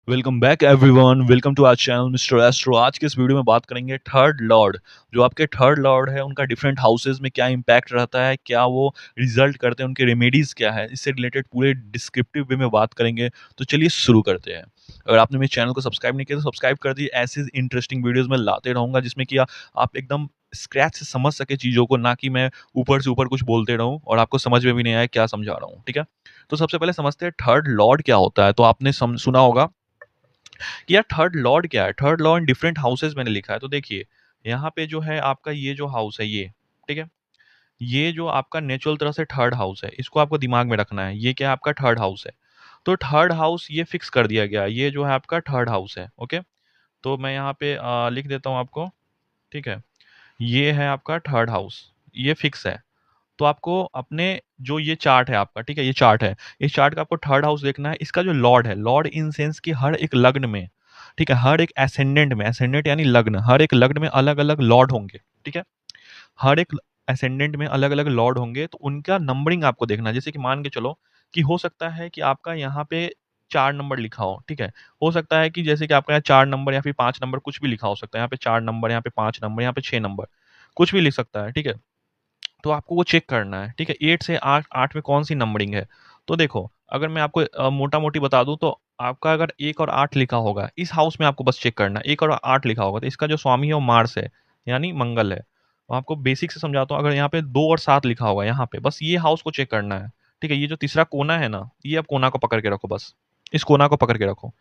Welcome back everyone, welcome to our channel Mister Astro. आज के इस वीडियो में बात करेंगे थर्ड लॉर्ड। जो आपके थर्ड लॉर्ड है उनका डिफरेंट हाउसेज में क्या इम्पैक्ट रहता है, क्या वो रिजल्ट करते हैं, उनके रेमेडीज क्या है, इससे रिलेटेड पूरे डिस्क्रिप्टिव वे में बात करेंगे। तो चलिए शुरू करते हैं। अगर आपने मेरे चैनल को सब्सक्राइब नहीं किया तो सब्सक्राइब कर दिए। ऐसे इंटरेस्टिंग वीडियोज में लाते रहूंगा जिसमें कि आप एकदम स्क्रैच से समझ सके चीज़ों को, ना कि मैं ऊपर से ऊपर कुछ बोलते रहूं और आपको समझ में भी नहीं आए क्या समझा रहा हूँ। ठीक है, तो सबसे पहले समझते हैं थर्ड लॉर्ड क्या होता है। तो आपने सुना होगा कि यार थर्ड लॉर्ड क्या है। Third Lord in different houses मैंने लिखा है। तो देखिए, यहाँ पे जो है आपका ये जो हाउस है ये, ठीक है, ये जो आपका नेचुरल तरह से थर्ड हाउस है, इसको आपको दिमाग में रखना है। ये क्या है, आपका थर्ड हाउस है। तो थर्ड हाउस ये फिक्स कर दिया गया, ये जो है आपका थर्ड हाउस है। ओके, तो मैं यहाँ पे लिख देता हूँ आपको। ठीक है, ये है आपका थर्ड हाउस, ये फिक्स है। तो आपको अपने जो ये चार्ट है आपका, ठीक है, ये चार्ट है, इस चार्ट का आपको थर्ड हाउस देखना है। इसका जो लॉर्ड है, लॉर्ड इन सेंस कि हर एक लग्न में, ठीक है, हर एक एसेंडेंट में, एसेंडेंट यानी लग्न, हर एक लग्न में अलग अलग लॉर्ड होंगे। ठीक है, हर एक एसेंडेंट में अलग अलग लॉर्ड होंगे, तो उनका नंबरिंग आपको देखना है। जैसे कि मान के चलो कि हो सकता है कि आपका यहाँ पे 4 नंबर लिखा हो। ठीक है, हो सकता है कि जैसे कि आपका यहाँ 4 नंबर या फिर 5 नंबर कुछ भी लिखा हो सकता है। यहाँ पे 4 नंबर, यहाँ पे 5 नंबर, यहाँ पे 6 नंबर, कुछ भी लिख सकता है। ठीक है, तो आपको वो चेक करना है। ठीक है, 8 से 8, 8 में कौन सी नंबरिंग है। तो देखो, अगर मैं आपको मोटा मोटी बता दूं तो आपका अगर 1 और 8 लिखा होगा इस हाउस में, आपको बस चेक करना है। 1 और 8 लिखा होगा तो इसका जो स्वामी है वो मार्स है, यानी मंगल है। तो आपको बेसिक से समझाता हूँ, अगर यहाँ पे 2 और 7 लिखा होगा यहाँ पे, बस ये हाउस को चेक करना है। ठीक है, ये जो तीसरा कोना है ना, ये आप कोना को पकड़ के रखो, बस इस कोना को पकड़ के रखो।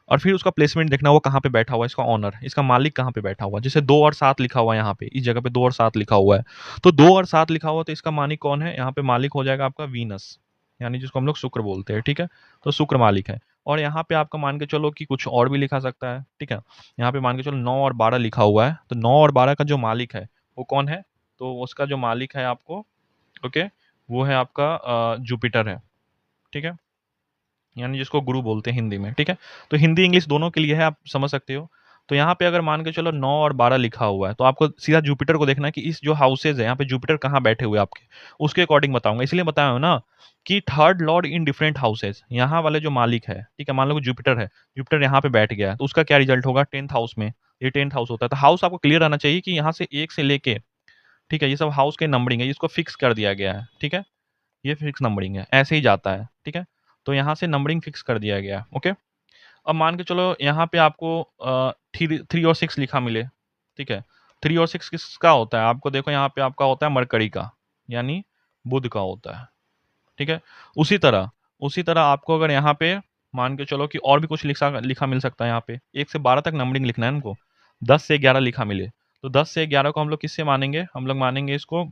और फिर उसका प्लेसमेंट देखना, वो कहाँ पे बैठा हुआ है, इसका ऑनर, इसका मालिक कहाँ पे बैठा हुआ है। जैसे 2 और 7 लिखा हुआ है यहाँ पे, इस जगह पे 2 और 7 लिखा हुआ है, तो 2 और 7 लिखा हुआ, तो इसका मालिक कौन है, यहाँ पे मालिक हो जाएगा आपका वीनस, यानी जिसको हम लोग शुक्र बोलते हैं। ठीक है, तो शुक्र मालिक है। और यहाँ पे आपका मान के चलो कि कुछ और भी लिखा सकता है। ठीक है, यहाँ पे मान के चलो 9 और 12 लिखा हुआ है, तो 9 और 12 का जो मालिक है वो कौन है, तो उसका जो मालिक है आपको, ओके, वो है आपका जुपिटर है। ठीक है, यानी जिसको गुरु बोलते हैं हिंदी में। ठीक है, तो हिंदी इंग्लिश दोनों के लिए है, आप समझ सकते हो। तो यहाँ पे अगर मान के चलो 9 और 12 लिखा हुआ है, तो आपको सीधा जुपिटर को देखना है कि इस जो हाउसेज है यहाँ पे जुपिटर कहाँ बैठे हुए हैं आपके, उसके अकॉर्डिंग बताऊंगा। इसलिए बताया हूं ना कि third Lord in different houses, यहाँ वाले जो मालिक है, ठीक है, मान लो कि जुपिटर है, जुपिटर यहाँ पे बैठ गया है, तो उसका क्या रिजल्ट होगा 10th हाउस में। ये 10th हाउस होता है, तो हाउस आपको क्लियर रहना चाहिए कि यहाँ से 1 से लेके, ठीक है, ये सब हाउस के नंबरिंग है, इसको फिक्स कर दिया गया है। ठीक है, ये फिक्स नंबरिंग है, ऐसे ही जाता है। ठीक है, तो यहाँ से नंबरिंग फिक्स कर दिया गया है। ओके, अब मान के चलो यहाँ पे आपको 3 और 6 लिखा मिले। ठीक है, 3 और 6 किसका होता है, आपको देखो यहाँ पे आपका होता है मरकरी का, यानी बुध का होता है। ठीक है, उसी तरह आपको अगर यहाँ पे मान के चलो कि और भी कुछ लिखा लिखा मिल सकता है। यहाँ पे 1 से 12 तक नंबरिंग लिखना है इनको, 10 से 11 लिखा मिले, तो 10 से 11 को हम लोग किससे मानेंगे, हम लोग मानेंगे इसको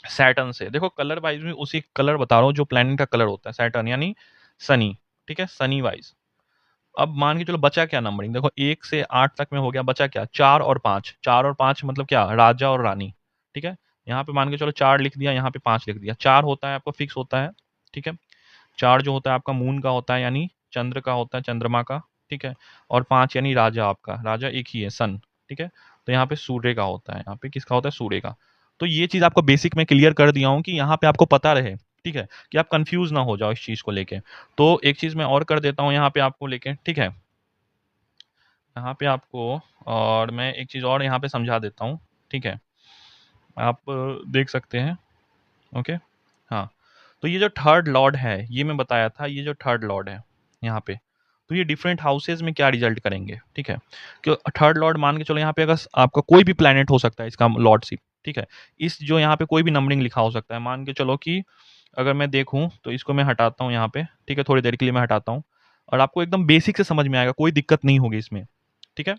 सैटर्न से। देखो कलर वाइज में उसी कलर बता रहा हूँ जो प्लैनेट का कलर होता है, सैटर्न यानी शनि। ठीक है, शनि वाइज। अब मान के चलो बचा क्या नंबरिंग, देखो 1 से 8 तक में हो गया, बचा क्या 4 और 5। 4 और 5 मतलब क्या, राजा और रानी। ठीक है, यहाँ पे मान के चलो 4 लिख दिया, यहाँ पे 5 लिख दिया। 4 होता है आपको फिक्स होता है। ठीक है, 4 जो होता है आपका मून का होता है, यानी चंद्र का होता है, चंद्रमा का। ठीक है, और 5 यानी राजा, आपका राजा एक ही है, सन। ठीक है, तो यहाँ पे सूर्य का होता है, यहाँ पे किसका होता है, सूर्य का। तो ये चीज आपको बेसिक में क्लियर कर दिया हूँ कि यहाँ पे आपको पता रहे। ठीक है, कि आप कंफ्यूज ना हो जाओ इस चीज को लेके। तो एक चीज मैं और कर देता हूँ यहाँ पे आपको लेके। ठीक है, यहाँ पे आपको, और मैं एक चीज और यहाँ पे समझा देता हूँ। ठीक है, आप देख सकते हैं। ओके, हाँ, तो ये जो थर्ड लॉर्ड है, ये मैं बताया था, ये जो थर्ड लॉर्ड है यहाँ पे, तो ये डिफरेंट हाउसेज में क्या रिजल्ट करेंगे। ठीक है, कि थर्ड लॉर्ड मान के चलो यहाँ पे अगर आपका कोई भी प्लेनेट हो सकता है इसका लॉर्डशिप। ठीक है, इस जो यहाँ पे कोई भी नंबरिंग लिखा हो सकता है। मान के चलो कि अगर मैं देखूं तो इसको मैं हटाता हूँ यहाँ पे। ठीक है, थोड़ी देर के लिए मैं हटाता हूँ, और आपको एकदम बेसिक से समझ में आएगा, कोई दिक्कत नहीं होगी इसमें। ठीक है,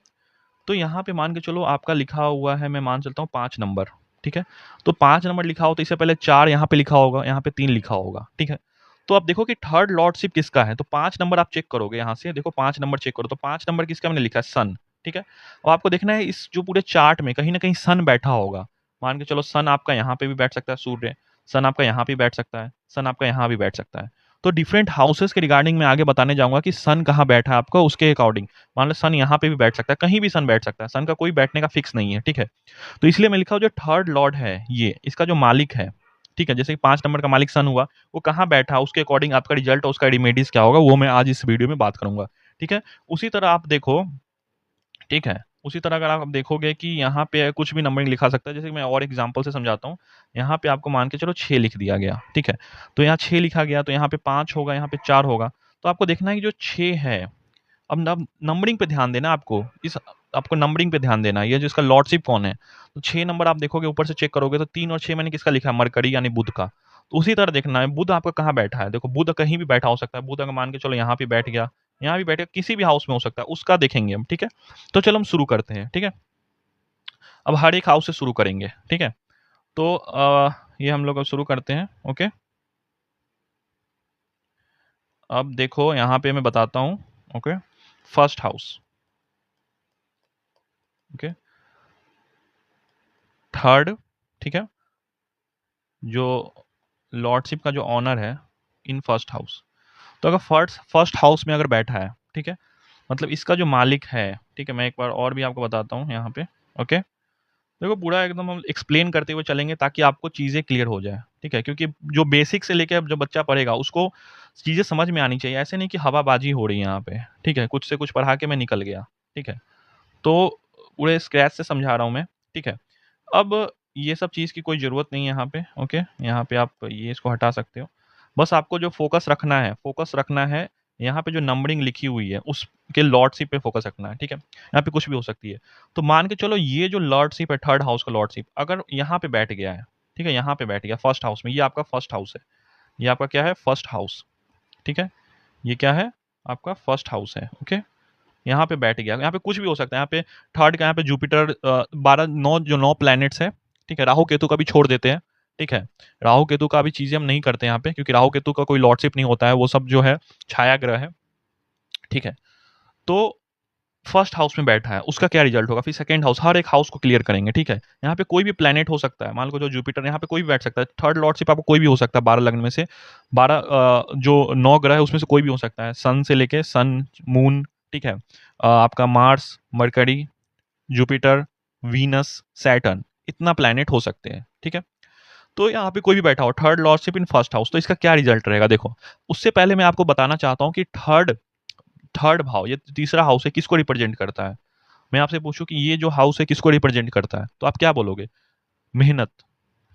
तो यहाँ पे मान के चलो आपका लिखा हुआ है, मैं मान चलता हूँ 5 नंबर। ठीक है, तो 5 नंबर लिखा हो तो इससे पहले 4 यहाँ पे लिखा होगा, यहाँ पे 3 लिखा होगा। ठीक है, तो आप देखो कि थर्ड लॉर्डशिप किसका है, तो 5 नंबर आप चेक करोगे यहाँ से, देखो 5 नंबर चेक करो, तो 5 नंबर किसका मैंने लिखा है, सन। ठीक है, और आपको देखना है इस जो पूरे चार्ट में कहीं ना कहीं सन बैठा होगा। मान के चलो सन आपका यहाँ पे भी बैठ सकता है, सूर्य, सन आपका यहाँ पे बैठ सकता है, सन आपका यहाँ भी बैठ सकता है। तो डिफरेंट हाउसेस के रिगार्डिंग मैं आगे बताने जाऊंगा कि सन कहाँ बैठा है आपका, उसके अकॉर्डिंग। मान लो सन यहाँ पे भी बैठ सकता है, कहीं भी सन बैठ सकता है, सन का कोई बैठने का फिक्स नहीं है। ठीक है, तो इसलिए मैं लिखा हूँ जो थर्ड लॉर्ड है ये, इसका जो मालिक है, ठीक है, जैसे कि 5 नंबर का मालिक सन हुआ, वो कहाँ बैठा, उसके अकॉर्डिंग आपका रिजल्ट और उसका रेमेडीज क्या होगा, वो मैं आज इस वीडियो में बात करूंगा। ठीक है? उसी तरह आप देखो, ठीक है? उसी तरह अगर आप देखोगे कि यहाँ पे कुछ भी नंबरिंग लिखा सकता है, जैसे कि मैं और एग्ज़ाम्पल से समझाता हूँ। यहाँ पे आपको मान के चलो 6 लिख दिया गया, ठीक है? तो यहाँ 6 लिखा गया, तो यहाँ पे 5 होगा, यहाँ पे 4 होगा। तो आपको देखना है कि जो 6 है, अब नंबरिंग पे ध्यान देना है आपको। आपको नंबरिंग पे ध्यान देना है, ये जो इसका लॉर्डशिप कौन है। तो 6 नंबर आप देखोगे, ऊपर से चेक करोगे तो 3 और 6 मैंने किसका लिखा है, मरकरी यानी बुध का। तो उसी तरह देखना है बुध आपका कहाँ बैठा है। देखो बुध कहीं भी बैठा हो सकता है। बुध अगर मान के चलो यहाँ पे बैठ गया, यहाँ भी बैठेगा, किसी भी हाउस में हो सकता है, उसका देखेंगे हम, ठीक है? तो चलो हम शुरू करते हैं, ठीक है? अब हर एक हाउस से शुरू करेंगे, ठीक है? तो ये हम लोग अब शुरू करते हैं, ओके? अब देखो यहाँ पे मैं बताता हूँ, okay? First house, okay? Third, ठीक है? जो लॉर्डशिप का जो ऑनर है इन फर्स्ट हाउस। तो अगर फर्स्ट फर्स्ट हाउस में अगर बैठा है, ठीक है? मतलब इसका जो मालिक है, ठीक है? मैं एक बार और भी आपको बताता हूँ यहाँ पे, ओके? देखो पूरा एकदम हम एक्सप्लेन करते हुए चलेंगे ताकि आपको चीज़ें क्लियर हो जाए, ठीक है? क्योंकि जो बेसिक से लेके अब जो बच्चा पढ़ेगा उसको चीज़ें समझ में आनी चाहिए। ऐसे नहीं कि हवाबाजी हो रही है यहाँ पे, ठीक है? कुछ से कुछ पढ़ा के मैं निकल गया, ठीक है? तो पूरे स्क्रैच से समझा रहा हूँ मैं, ठीक है? अब ये सब चीज़ की कोई ज़रूरत नहीं है यहाँ पे, ओके? यहाँ पे आप ये इसको हटा सकते हो। बस आपको जो फ़ोकस रखना है यहाँ पे जो नंबरिंग लिखी हुई है, उसके लॉर्डशिप पे फ़ोकस रखना है, ठीक है? यहाँ पे कुछ भी हो सकती है। तो मान के चलो ये जो लॉर्डशिप है, थर्ड हाउस का लॉर्डशिप, अगर यहाँ पे बैठ गया है, ठीक है? यहाँ पे बैठ गया फर्स्ट हाउस में, ये आपका फर्स्ट हाउस है। ये आपका क्या है? फर्स्ट हाउस, ठीक है? ये क्या है? आपका फर्स्ट हाउस है, ओके? यहाँ पे बैठ गया, यहाँ पे कुछ भी हो सकता है। यहाँ पे थर्ड का यहाँ पे जुपिटर 12 9 जो 9 प्लैनेट्स है, ठीक है? राहु केतु का भी छोड़ देते हैं, ठीक है? राहु केतु का भी चीज़ें हम नहीं करते यहाँ पे, क्योंकि राहु केतु का कोई लॉर्डशिप नहीं होता है, वो सब जो है छाया ग्रह है, ठीक है? तो फर्स्ट हाउस में बैठा है, उसका क्या रिजल्ट होगा? फिर सेकंड हाउस, हर एक हाउस को क्लियर करेंगे, ठीक है? यहाँ पे कोई भी प्लैनेट हो सकता है, मान लो जो जुपिटर, यहाँ पे कोई भी बैठ सकता है। थर्ड लॉर्डशिप आपको कोई भी हो सकता है, 12 लग्न में से 12 जो 9 ग्रह है उसमें से कोई भी हो सकता है। सन से लेके सन, मून, ठीक है? आपका Mars, mercury, Jupiter, Venus, Saturn, इतना प्लैनेट हो सकते हैं, ठीक है? तो यहाँ पे कोई भी बैठा हो, third lordship in first house, तो इसका क्या रिजल्ट रहेगा देखो। उससे पहले मैं आपको बताना चाहता हूँ कि थर्ड थर्ड भाव, ये तीसरा हाउस है, किसको रिप्रेजेंट करता है? मैं आपसे पूछूं कि ये जो हाउस है किसको रिप्रेजेंट करता है, तो आप क्या बोलोगे? मेहनत,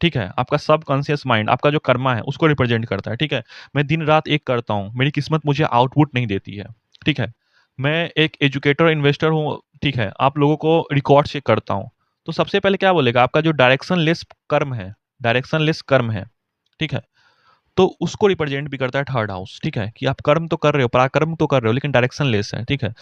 ठीक है? आपका सब कॉन्शियस माइंड, आपका जो कर्मा है उसको रिप्रेजेंट करता है, ठीक है? मैं दिन रात एक करता हूँ, मेरी किस्मत मुझे आउटपुट नहीं देती है, ठीक है? मैं एक एजुकेटर इन्वेस्टर हूँ, ठीक है? आप लोगों को रिकॉर्ड चेक करता हूँ। तो सबसे पहले क्या बोलेगा? आपका जो डायरेक्शन लेस कर्म है, ठीक है? तो उसको रिप्रेजेंट भी करता है थर्ड हाउस, ठीक है? कि आप कर्म तो कर रहे हो, पराक्रम तो कर रहे हो, लेकिन डायरेक्शन लेस है, ठीक है?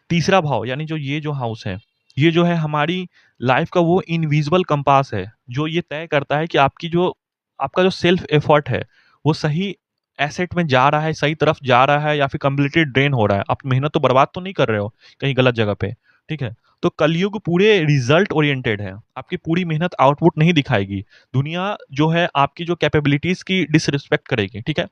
तीसरा भाव यानी जो ये जो हाउस है, ये जो है हमारी लाइफ का वो इनविजिबल कंपास है, जो ये तय करता है कि आपका जो सेल्फ एफर्ट है, वो सही एसेट में जा रहा है, सही तरफ जा रहा है, या फिर कंप्लीटली ड्रेन हो रहा है। आप मेहनत तो बर्बाद तो नहीं कर रहे हो कहीं गलत जगह पे, ठीक है? तो कलयुग पूरे रिजल्ट ओरिएंटेड है। आपकी पूरी मेहनत आउटपुट नहीं दिखाएगी। दुनिया जो है आपकी जो कैपेबिलिटीज की डिसरिस्पेक्ट करेगी, ठीक है?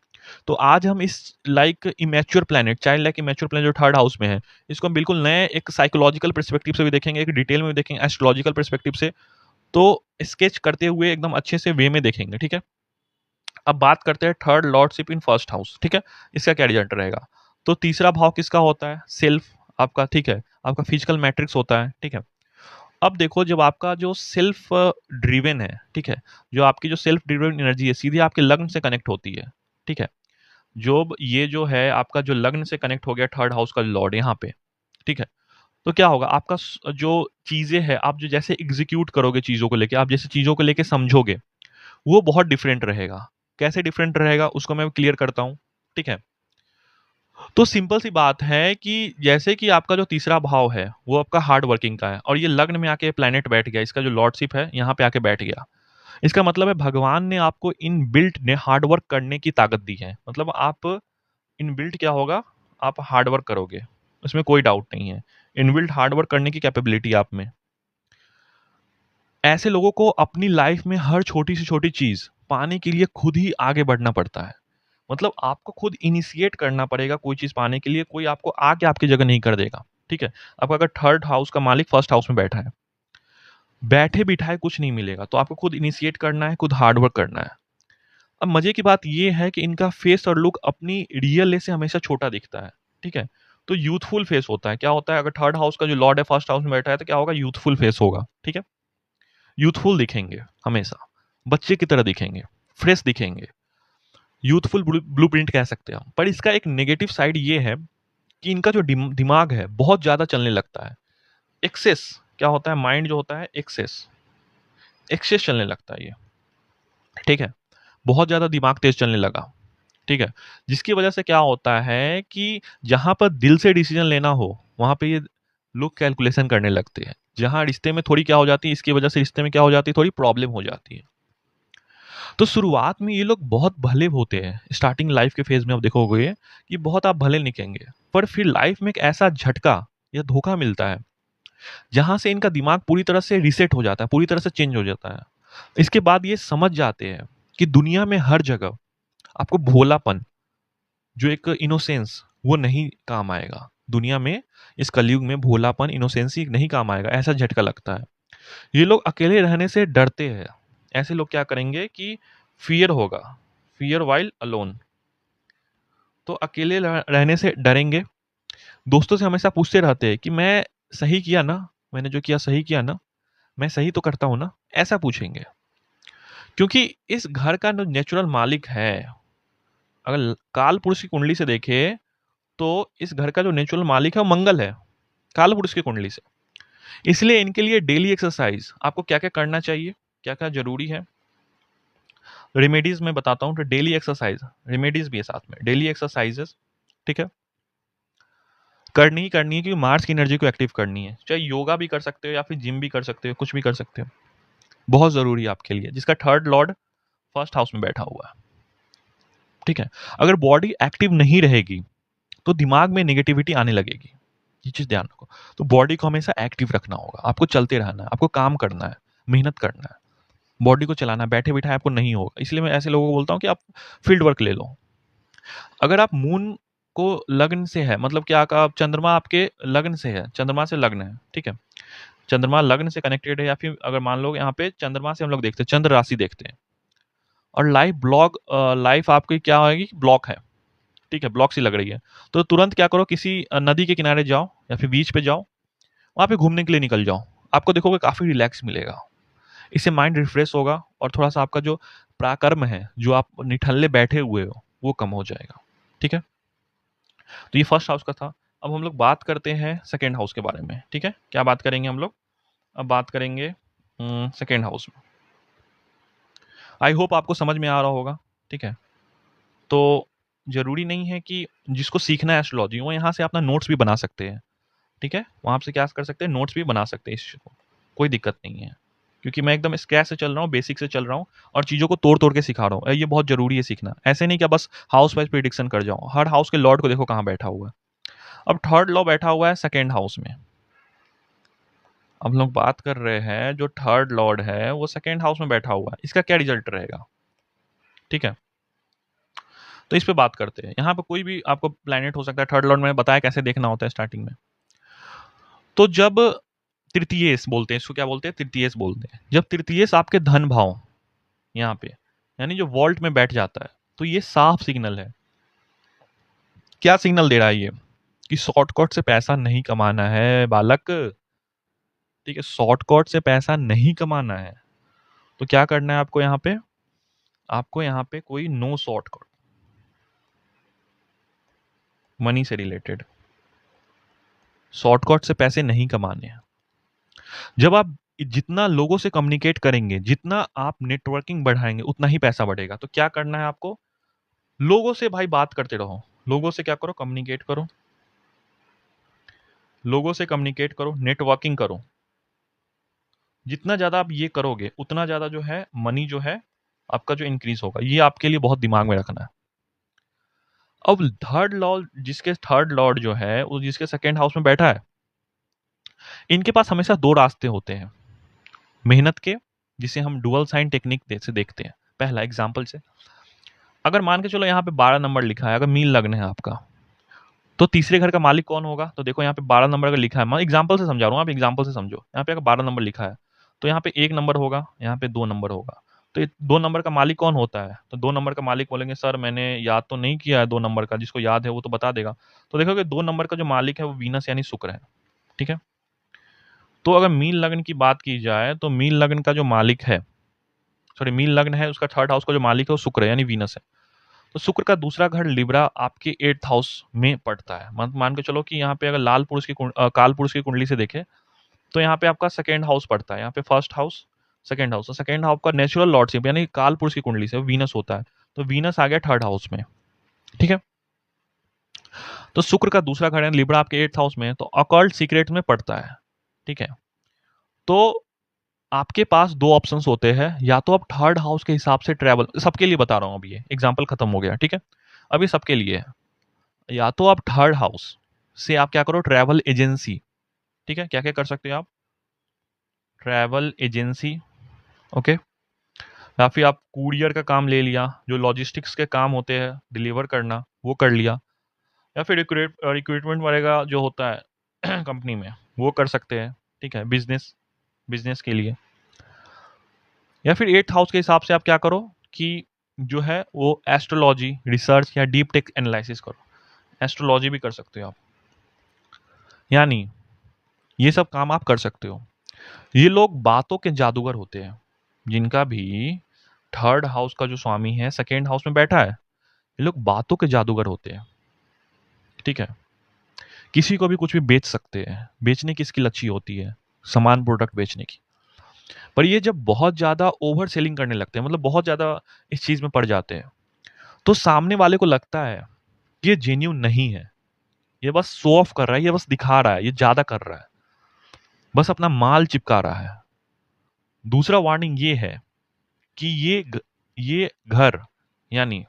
तो आज हम इस like immature planet, child like immature planet जो थर्ड हाउस में है, इसको हम बिल्कुल नए एक साइकोलॉजिकल पर्सपेक्टिव से भी देखेंगे, एक डिटेल में भी देखेंगे, एस्ट्रोलॉजिकल पर्सपेक्टिव से। तो स्केच करते हुए एकदम अच्छे से वे में देखेंगे, ठीक है? अब बात करते हैं third lordship in first house, ठीक है? इसका क्या रिजल्ट रहेगा? तो तीसरा भाव किसका होता है? सेल्फ आपका, ठीक है? आपका फिजिकल मैट्रिक्स होता है, ठीक है? अब देखो जब आपका जो सेल्फ ड्रिवन है, ठीक है? जो आपकी जो सेल्फ ड्रिवन एनर्जी है, सीधे आपके लग्न से कनेक्ट होती है, ठीक है? जो ये जो है आपका जो लग्न से कनेक्ट हो गया थर्ड हाउस का लॉर्ड यहाँ पे, ठीक है? तो क्या होगा? आपका जो चीजें हैं, आप जो जैसे एग्जीक्यूट करोगे चीजों को लेके, आप जैसे चीजों को लेके समझोगे, वो बहुत डिफरेंट रहेगा। कैसे डिफरेंट रहेगा उसको मैं क्लियर करता हूँ, ठीक है? तो सिंपल सी बात है कि जैसे कि आपका जो तीसरा भाव है वो आपका हार्ड वर्किंग का है, और ये लग्न में आके प्लेनेट बैठ गया, इसका जो लॉर्डशिप है यहाँ पे आके बैठ गया। इसका मतलब है भगवान ने आपको इन बिल्ट ने हार्ड वर्क करने की ताकत दी है। मतलब आप इन बिल्ट क्या होगा? आप हार्ड वर्क करोगे, उसमें कोई डाउट नहीं है। इनबिल्ट हार्ड वर्क करने की कैपेबिलिटी आप में। ऐसे लोगों को अपनी लाइफ में हर छोटी से छोटी चीज पाने के लिए खुद ही आगे बढ़ना पड़ता है। मतलब आपको खुद इनिशिएट करना पड़ेगा कोई चीज पाने के लिए, कोई आपको आके आपकी जगह नहीं कर देगा, ठीक है? आपका अगर थर्ड हाउस का मालिक फर्स्ट हाउस में बैठा है, बैठे बिठाए कुछ नहीं मिलेगा, तो आपको खुद इनिशिएट करना है, खुद हार्ड वर्क करना है। अब मजे की बात ये है कि इनका फेस और लुक अपनी रियल से हमेशा छोटा दिखता है, ठीक है? तो यूथफुल फेस होता है। क्या होता है, अगर थर्ड हाउस का जो लॉर्ड है फर्स्ट हाउस में बैठा है तो क्या होगा, यूथफुल फेस होगा। ठीक है, यूथफुल दिखेंगे हमेशा, बच्चे की तरह दिखेंगे, फ्रेश दिखेंगे, यूथफुल ब्लूप्रिंट कह सकते हैं हम। पर इसका एक नेगेटिव साइड ये है कि इनका जो दिमाग है बहुत ज़्यादा चलने लगता है। एक्सेस क्या होता है, माइंड जो होता है एक्सेस एक्सेस चलने लगता है ये। ठीक है, बहुत ज़्यादा दिमाग तेज चलने लगा। ठीक है, जिसकी वजह से क्या होता है कि जहाँ पर दिल से डिसीजन लेना हो वहाँ पे ये लोग कैलकुलेशन करने लगते हैं। जहाँ रिश्ते में थोड़ी क्या हो जाती है, इसकी वजह से रिश्ते में क्या हो जाती है, थोड़ी प्रॉब्लम हो जाती है। तो शुरुआत में ये लोग बहुत भले होते हैं, स्टार्टिंग लाइफ के फेज में आप देखोगे कि बहुत आप भले निकलेंगे, पर फिर लाइफ में एक ऐसा झटका या धोखा मिलता है जहां से इनका दिमाग पूरी तरह से रीसेट हो जाता है, पूरी तरह से चेंज हो जाता है। इसके बाद ये समझ जाते हैं कि दुनिया में हर जगह आपको भोलापन, जो एक इनोसेंस, वो नहीं काम आएगा। दुनिया में इस कलयुग में भोलापन, इनोसेंसी नहीं काम आएगा, ऐसा झटका लगता है। ये लोग अकेले रहने से डरते हैं। ऐसे लोग क्या करेंगे कि फियर होगा, फियर वाइल अलोन, तो अकेले रहने से डरेंगे। दोस्तों से हमेशा पूछते रहते हैं कि मैं सही किया ना, मैंने जो किया सही किया ना, मैं सही तो करता हूं ना, ऐसा पूछेंगे। क्योंकि इस घर का जो नेचुरल मालिक है, अगर काल पुरुष की कुंडली से देखे तो इस घर का जो नेचुरल मालिक है वो मंगल है, काल पुरुष की कुंडली से। इसलिए इनके लिए डेली एक्सरसाइज आपको क्या क्या करना चाहिए, क्या क्या जरूरी है, रेमेडीज में बताता हूँ। तो डेली एक्सरसाइज, रेमेडीज भी है साथ में, डेली एक्सरसाइजेस। ठीक है, करनी ही करनी है, क्योंकि मार्स की एनर्जी को एक्टिव करनी है। चाहे योगा भी कर सकते हो या फिर जिम भी कर सकते हो, कुछ भी कर सकते हो, बहुत जरूरी है आपके लिए, जिसका थर्ड लॉर्ड फर्स्ट हाउस में बैठा हुआ है। ठीक है, अगर बॉडी एक्टिव नहीं रहेगी तो दिमाग में नेगेटिविटी आने लगेगी, ये चीज ध्यान रखो। तो बॉडी को हमेशा एक्टिव रखना होगा, आपको चलते रहना है, आपको काम करना है, मेहनत करना है, बॉडी को चलाना है। बैठे बिठाए आपको नहीं होगा। इसलिए मैं ऐसे लोगों को बोलता हूँ कि आप फील्ड वर्क ले लो। अगर आप मून को लग्न से है, मतलब क्या का चंद्रमा आपके लग्न से है, चंद्रमा से लग्न है। ठीक है, चंद्रमा लग्न से कनेक्टेड है, या फिर अगर मान लो यहाँ पे चंद्रमा से हम लोग देखते हैं, चंद्र राशि देखते हैं, और लाइफ ब्लॉक, लाइफ आपकी क्या होगी, ब्लॉक है। ठीक है, ब्लॉक सी लग रही है, तो तुरंत क्या करो, किसी नदी के किनारे जाओ या फिर बीच पे जाओ, वहाँ पे घूमने के लिए निकल जाओ। आपको देखोगे काफी रिलैक्स मिलेगा, इससे माइंड रिफ्रेश होगा, और थोड़ा सा आपका जो प्राकर्म है, जो आप निठल्ले बैठे हुए हो, वो कम हो जाएगा। ठीक है, तो ये फर्स्ट हाउस का था। अब हम लोग बात करते हैं सेकेंड हाउस के बारे में। ठीक है, क्या बात करेंगे हम लोग, अब बात करेंगे सेकेंड हाउस में। आई होप आपको समझ में आ रहा होगा। ठीक है, तो जरूरी नहीं है कि जिसको सीखना है एस्ट्रोलॉजी वो यहाँ से अपना नोट्स भी बना सकते हैं। ठीक है, वहाँ से क्या कर सकते हैं, नोट्स भी बना सकते हैं, इस चीज़ को कोई दिक्कत नहीं है। क्योंकि मैं एकदम स्क्रैच से चल रहा हूँ, बेसिक से चल रहा हूँ, और चीज़ों को तोड़ तोड़ के सिखा रहा हूँ। ये बहुत जरूरी है सीखना, ऐसे नहीं कि बस हाउस वाइज प्रिडिक्शन कर जाऊँ। हर हाउस के लॉर्ड को देखो कहाँ बैठा हुआ है। अब थर्ड लॉ बैठा हुआ है सेकेंड हाउस में। अब लोग बात कर रहे हैं जो थर्ड लॉर्ड है वो सेकेंड हाउस में बैठा हुआ है, इसका क्या रिजल्ट रहेगा। ठीक है, तो इस पे बात करते हैं। यहाँ पे कोई भी आपको प्लैनेट हो सकता है। थर्ड लॉर्ड मैंने बताया कैसे देखना होता है स्टार्टिंग में। तो जब तृतीयेश बोलते हैं इसको, क्या बोलते हैं, तृतीयेश बोलते हैं। जब तृतीयेश आपके धन भाव यहाँ पे, यानी जो वॉल्ट में बैठ जाता है, तो ये साफ सिग्नल है। क्या सिग्नल दे रहा है ये, कि शॉर्टकट से पैसा नहीं कमाना है बालक। ठीक है, शॉर्टकट से पैसा नहीं कमाना है, तो क्या करना है आपको यहाँ पे, आपको यहाँ पे कोई नो शॉर्टकट मनी से रिलेटेड, शॉर्टकट से पैसे नहीं कमाने हैं। जब आप जितना लोगों से कम्युनिकेट करेंगे, जितना आप नेटवर्किंग बढ़ाएंगे, उतना ही पैसा बढ़ेगा। तो क्या करना है आपको, लोगों से भाई बात करते रहो, लोगों से क्या करो, कम्युनिकेट करो, लोगों से कम्युनिकेट करो, नेटवर्किंग करो। जितना ज्यादा आप ये करोगे उतना ज्यादा जो है मनी जो है आपका जो इंक्रीज होगा। ये आपके लिए बहुत दिमाग में रखना है। अब थर्ड लॉर्ड, जिसके थर्ड लॉर्ड जो है वो जिसके सेकेंड हाउस में बैठा है, इनके पास हमेशा दो रास्ते होते हैं मेहनत के, जिसे हम डुअल साइन टेक्निक से देखते हैं। पहला एग्जाम्पल से, अगर मान के चलो यहाँ पे 12 नंबर लिखा है, अगर मीन लग्न है आपका, तो तीसरे घर का मालिक कौन होगा। तो देखो यहाँ पे 12 नंबर अगर लिखा है, मैं एग्जाम्पल से समझा रहा हूँ, आप एग्जाम्पल से समझो। यहाँ पे अगर 12 नंबर लिखा है तो यहाँ पे 1 नंबर होगा, यहाँ पे 2 नंबर होगा। तो 2 नंबर का मालिक कौन होता है? तो 2 नंबर का मालिक बोलेंगे सर मैंने याद तो नहीं किया है 2 नंबर का, जिसको याद है वो तो बता देगा। तो देखोगे 2 नंबर का जो मालिक है वो वीनस यानी शुक्र है, ठीक है? तो अगर मीन लग्न की बात की जाए तो मीन लग्न का जो मालिक है, सॉरी मीन लग्न है उसका 3rd हाउस का जो मालिक है वो शुक्र है यानी वीनस है। तो शुक्र का दूसरा घर लिब्रा आपके 8th हाउस में पड़ता है। मान के चलो कि यहाँ पे अगर काल पुरुष की कुंडली से देखें तो यहाँ पे आपका 2nd हाउस पड़ता है, यहाँ पे 1st हाउस, 2nd हाउस, तो 2nd हाउस का नेचुरल लॉर्डशिप यानी काल पुरुष की कुंडली से वीनस होता है, तो वीनस आ गया 3rd हाउस में, ठीक है? तो शुक्र का दूसरा घर है लिब्रा आपके 8th हाउस में है, तो अकल्ट सीक्रेट में पड़ता है, ठीक है? तो आपके पास 2 ऑप्शंस होते हैं, या तो आप 3rd हाउस के हिसाब से ट्रैवल, सबके लिए बता रहा हूँ अभी, ये एग्जाम्पल खत्म हो गया, ठीक है? अभी सबके लिए है, या तो आप 3rd हाउस से आप क्या करो, ट्रैवल एजेंसी, ठीक है? क्या क्या कर सकते हो आप? Travel agency, okay? या फिर आप कुरियर का काम ले लिया, जो लॉजिस्टिक्स के काम होते हैं डिलीवर करना वो कर लिया, या फिर रिक्रूटमेंट वगैरह जो होता है कंपनी में वो कर सकते हैं, ठीक है? बिजनेस बिजनेस के लिए, या फिर 8th हाउस के हिसाब से आप क्या करो कि जो है वो एस्ट्रोलॉजी रिसर्च या डीप टेक एनालिसिस करो, एस्ट्रोलॉजी भी कर सकते हो आप, यानी ये सब काम आप कर सकते हो। ये लोग बातों के जादूगर होते हैं, जिनका भी 3rd हाउस का जो स्वामी है 2nd हाउस में बैठा है, ये लोग बातों के जादूगर होते हैं, ठीक है? किसी को भी कुछ भी बेच सकते हैं, बेचने की स्किल अच्छी होती है, सामान प्रोडक्ट बेचने की। पर ये जब बहुत ज़्यादा ओवर सेलिंग करने लगते हैं, मतलब बहुत ज़्यादा इस चीज़ में पड़ जाते हैं, तो सामने वाले को लगता है कि ये जेन्युइन नहीं है, ये बस शो ऑफ कर रहा है, ये बस दिखा रहा है, ये ज़्यादा कर रहा है, बस अपना माल चिपका रहा है। दूसरा वार्निंग ये है कि ये घर यानी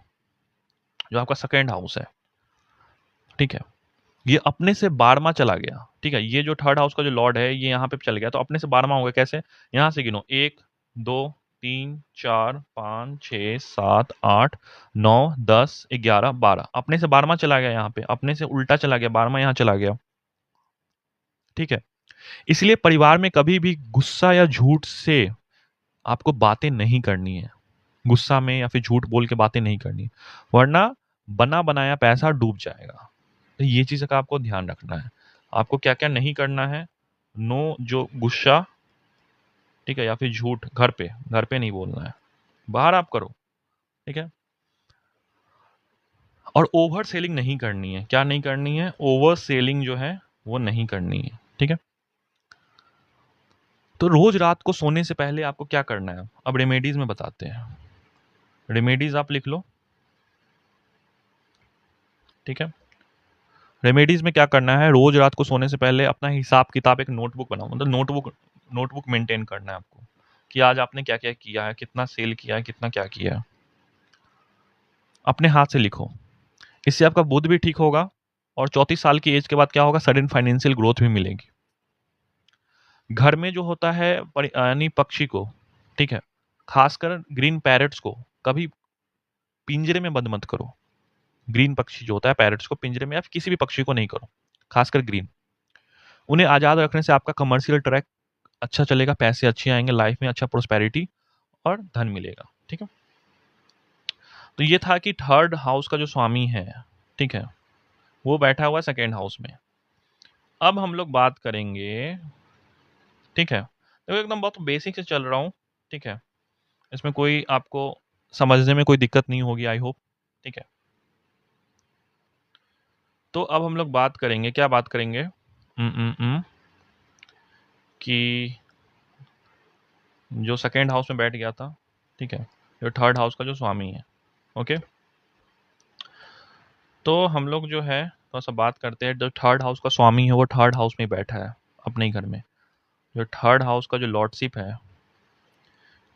जो आपका 2nd हाउस है, ठीक है? ये अपने से 12वां चला गया, ठीक है? ये जो 3rd हाउस का जो लॉर्ड है ये यहाँ पे चल गया, तो अपने से 12वां हो गया कैसे? यहाँ से गिनो, 1 2 3 4 5 6 7 8 9 10 11 12, अपने से 12वां चला गया, यहाँ पे अपने से उल्टा चला गया, 12वां यहाँ चला गया, ठीक है? इसलिए परिवार में कभी भी गुस्सा या झूठ से आपको बातें नहीं करनी है, गुस्सा में या फिर झूठ बोल के बातें नहीं करनी, वरना बना बनाया पैसा डूब जाएगा। तो ये चीज़ का आपको ध्यान रखना है। आपको क्या-क्या नहीं करना है, नो जो गुस्सा, ठीक है? या फिर झूठ घर पे नहीं बोलना है, बाहर आप करो, ठीक है? और ओवर सेलिंग नहीं करनी है, क्या नहीं करनी है? ओवर सेलिंग जो है वो नहीं करनी है, ठीक है? तो रोज रात को सोने से पहले आपको क्या करना है? अब रेमेडीज में बताते हैं, रेमेडीज आप लिख लो, ठीक है? रेमेडीज में क्या करना है, रोज रात को सोने से पहले अपना हिसाब किताब एक नोटबुक बनाओ, मतलब नोटबुक मेंटेन करना है आपको कि आज आपने क्या क्या किया है, कितना सेल किया है, कितना क्या किया है, अपने हाथ से लिखो। इससे आपका बुद्ध भी ठीक होगा और 34 साल की एज के बाद क्या होगा, सडन फाइनेंशियल ग्रोथ भी मिलेगी। घर में जो होता है यानी पक्षी को, ठीक है, खासकर ग्रीन पैरट्स को कभी पिंजरे में बंद मत करो। ग्रीन पक्षी जो होता है पैरट्स को पिंजरे में या फिर किसी भी पक्षी को नहीं करो, खासकर ग्रीन। उन्हें आज़ाद रखने से आपका कमर्शियल ट्रैक अच्छा चलेगा, पैसे अच्छे आएंगे, लाइफ में अच्छा प्रोस्पेरिटी और धन मिलेगा, ठीक है? तो ये था कि 3rd हाउस का जो स्वामी है, ठीक है, वो बैठा हुआ है 2nd हाउस में। अब हम लोग बात करेंगे, ठीक है, तो एकदम बहुत बेसिक से चल रहा हूँ, ठीक है, इसमें कोई आपको समझने में कोई दिक्कत नहीं होगी, आई होप, ठीक है? तो अब हम लोग बात करेंगे, क्या बात करेंगे? कि जो 2nd हाउस में बैठ गया था, ठीक है, जो 3rd हाउस का जो स्वामी है, ओके? तो हम लोग जो है थोड़ा सा बात करते हैं, जो 3rd हाउस का स्वामी है वो 3rd हाउस में बैठा है अपने ही घर में। जो 3rd हाउस का जो लॉर्डशिप है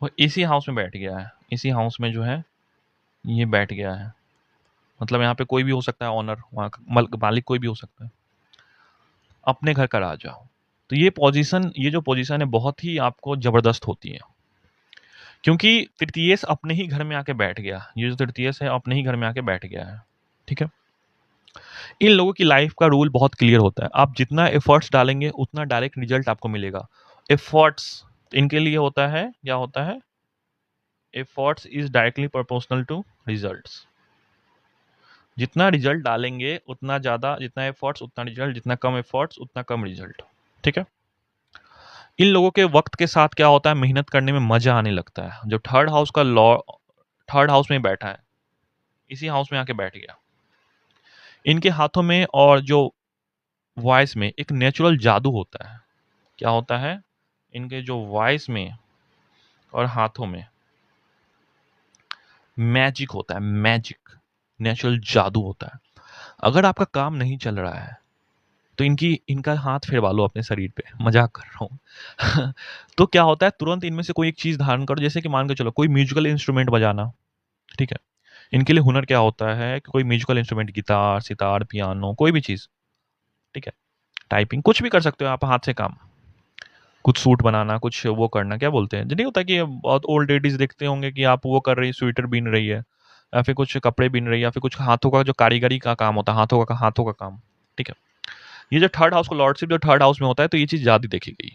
वो इसी हाउस में बैठ गया है, इसी हाउस में जो है ये बैठ गया है, मतलब यहाँ पे कोई भी हो सकता है, ऑनर वहाँ का मालिक कोई भी हो सकता है, अपने घर का राजा। तो ये जो पोजीशन है बहुत ही आपको जबरदस्त होती है, क्योंकि तृतीयेश अपने ही घर में आके बैठ गया, ये जो तृतीयेश है अपने ही घर में आके बैठ गया है, ठीक है? इन लोगों की लाइफ का रूल बहुत क्लियर होता है, आप जितना एफर्ट्स डालेंगे उतना डायरेक्ट रिजल्ट आपको मिलेगा। एफर्ट्स इनके लिए होता है, क्या होता है? Efforts is directly proportional to results. जितना रिजल्ट डालेंगे उतना ज़्यादा, जितना एफर्ट्स उतना रिजल्ट, जितना कम एफर्ट्स उतना कम रिजल्ट। ठीक है। इन लोगों के वक्त के साथ क्या होता है, मेहनत करने में मजा आने लगता है। जो थर्ड हाउस का लॉ थर्ड हाउस में बैठा है, इसी हाउस में आके बैठ गया, इनके हाथों में और जो वॉइस में एक नेचुरल जादू होता है। क्या होता है, इनके जो वॉइस में और हाथों में मैजिक होता है, मैजिक, नेचुरल जादू होता है। अगर आपका काम नहीं चल रहा है तो इनका हाथ फेरवा लो अपने शरीर पे, मजाक कर रहा हूँ। तो क्या होता है, तुरंत इनमें से कोई एक चीज धारण करो, जैसे कि मान के चलो कोई म्यूजिकल इंस्ट्रूमेंट बजाना। ठीक है। इनके लिए हुनर क्या होता है कि कोई musical instrument, guitar, sitar, piano, कोई भी चीज। ठीक है। टाइपिंग, कुछ भी कर सकते हो आप हाथ से काम। कुछ सूट बनाना, कुछ वो करना, क्या बोलते हैं, जो नहीं होता कि बहुत ओल्ड लेडीज देखते होंगे कि आप वो कर रही, स्वेटर बीन रही है, या फिर कुछ कपड़े बीन रही है, या फिर कुछ हाथों का जो कारीगरी का काम होता है, हाथों का काम। ठीक है। ये जो थर्ड हाउस का लॉर्डशिप जो थर्ड हाउस में होता है, तो ये चीज ज्यादा देखी गई।